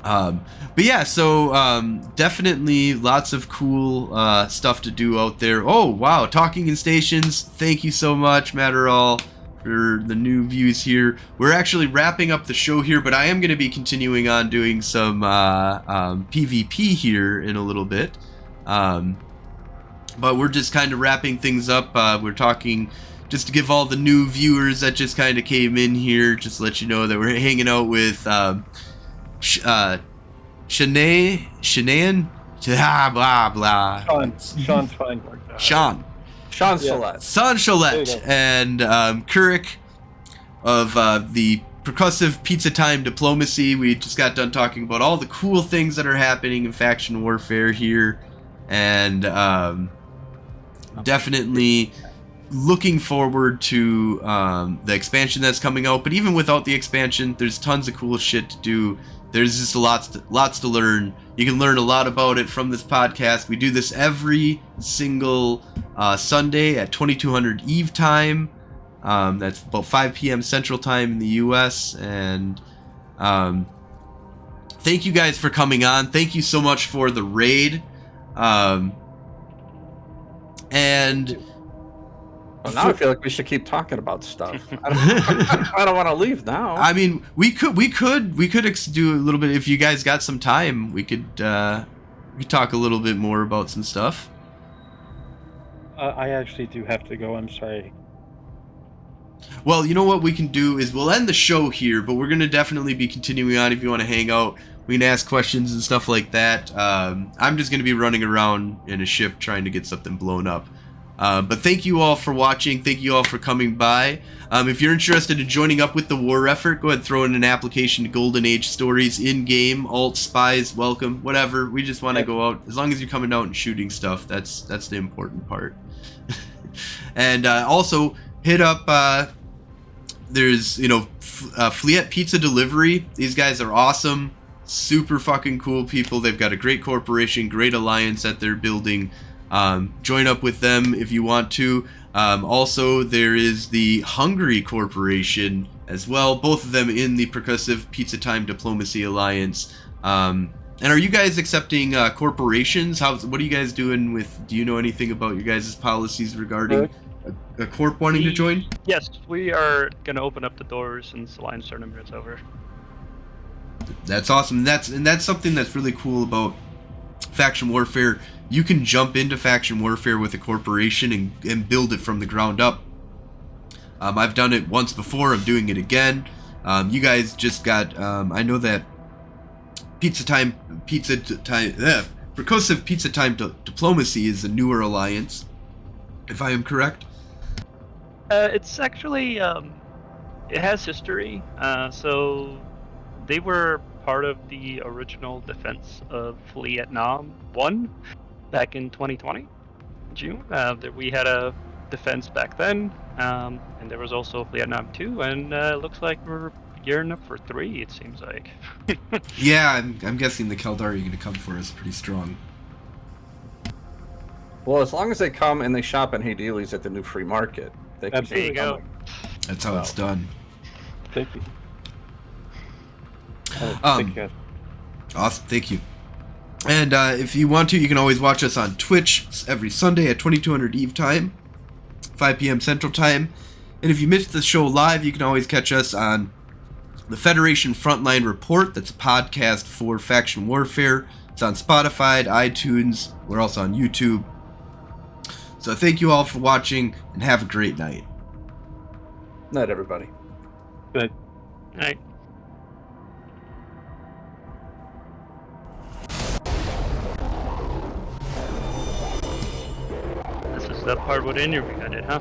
But yeah, so definitely lots of cool stuff to do out there. Oh wow, talking in stations, thank you so much, Matterall, for the new views here. We're actually wrapping up the show here, but I am going to be continuing on doing some PvP here in a little bit. But we're just kind of wrapping things up. We're talking just to give all the new viewers that just kind of came in here, just to let you know that we're hanging out with Chaunnay, blah blah. Sean's fine. Chaunnay Solette. Solette and Kurruk of the Percussive Pizza Time Diplomacy. We just got done talking about all the cool things that are happening in faction warfare here, and definitely looking forward to the expansion that's coming out. But even without the expansion, there's tons of cool shit to do. There's just lots to learn. You can learn a lot about it from this podcast. We do this every single Sunday at 2200 Eve time. That's about 5 p.m. Central Time in the U.S. And thank you guys for coming on. Thank you so much for the raid. And well, now I feel like we should keep talking about stuff. I don't want to leave now. I mean, we could do a little bit if you guys got some time. We could talk a little bit more about some stuff. I actually do have to go. I'm sorry. Well, you know what we can do is we'll end the show here, but we're gonna definitely be continuing on. If you want to hang out, we can ask questions and stuff like that. I'm just gonna be running around in a ship trying to get something blown up. But thank you all for watching. Thank you all for coming by. If you're interested in joining up with the war effort, go ahead and throw in an application to Golden Age Stories in-game. Alt spies, welcome, whatever. We just want to go out. As long as you're coming out and shooting stuff, that's the important part. And also, hit up, there's, Fliet Pizza Delivery. These guys are awesome. Super fucking cool people. They've got a great corporation, great alliance that they're building. Join up with them if you want to. Also, there is the Horngry Corporation as well, both of them in the Percussive Pizza Time Diplomacy Alliance. And are you guys accepting corporations? What are you guys doing with, do you know anything about your guys' policies regarding a corp wanting to join? Yes, we are going to open up the doors since the Alliance tournament is over. That's awesome. That's something that's really cool about faction warfare. You can jump into faction warfare with a corporation and build it from the ground up. I've done it once before. I'm doing it again. You guys just got, I know that Percussive Pizza Time Diplomacy is a newer alliance, if I am correct. It's actually, it has history. So they were part of the original defense of Vietnam 1 back in 2020, June. We had a defense back then, and there was also Vietnam 2, and it looks like we're gearing up for 3, it seems like. Yeah, I'm guessing the Keldar you're going to come for is pretty strong. Well, as long as they come and they shop in Haydeely's at the new free market, they can There you go. That's how it's done. Thank you. Awesome, thank you. And if you want to, you can always watch us on Twitch every Sunday at 2200 Eve time, 5 p.m. Central Time. And if you missed the show live, you can always catch us on the Federation Frontline Report. That's a podcast for faction warfare. It's on Spotify, iTunes. We're also on YouTube. So thank you all for watching, and have a great night. Night, everybody. Good. Night. This is the part where the interview ended, huh?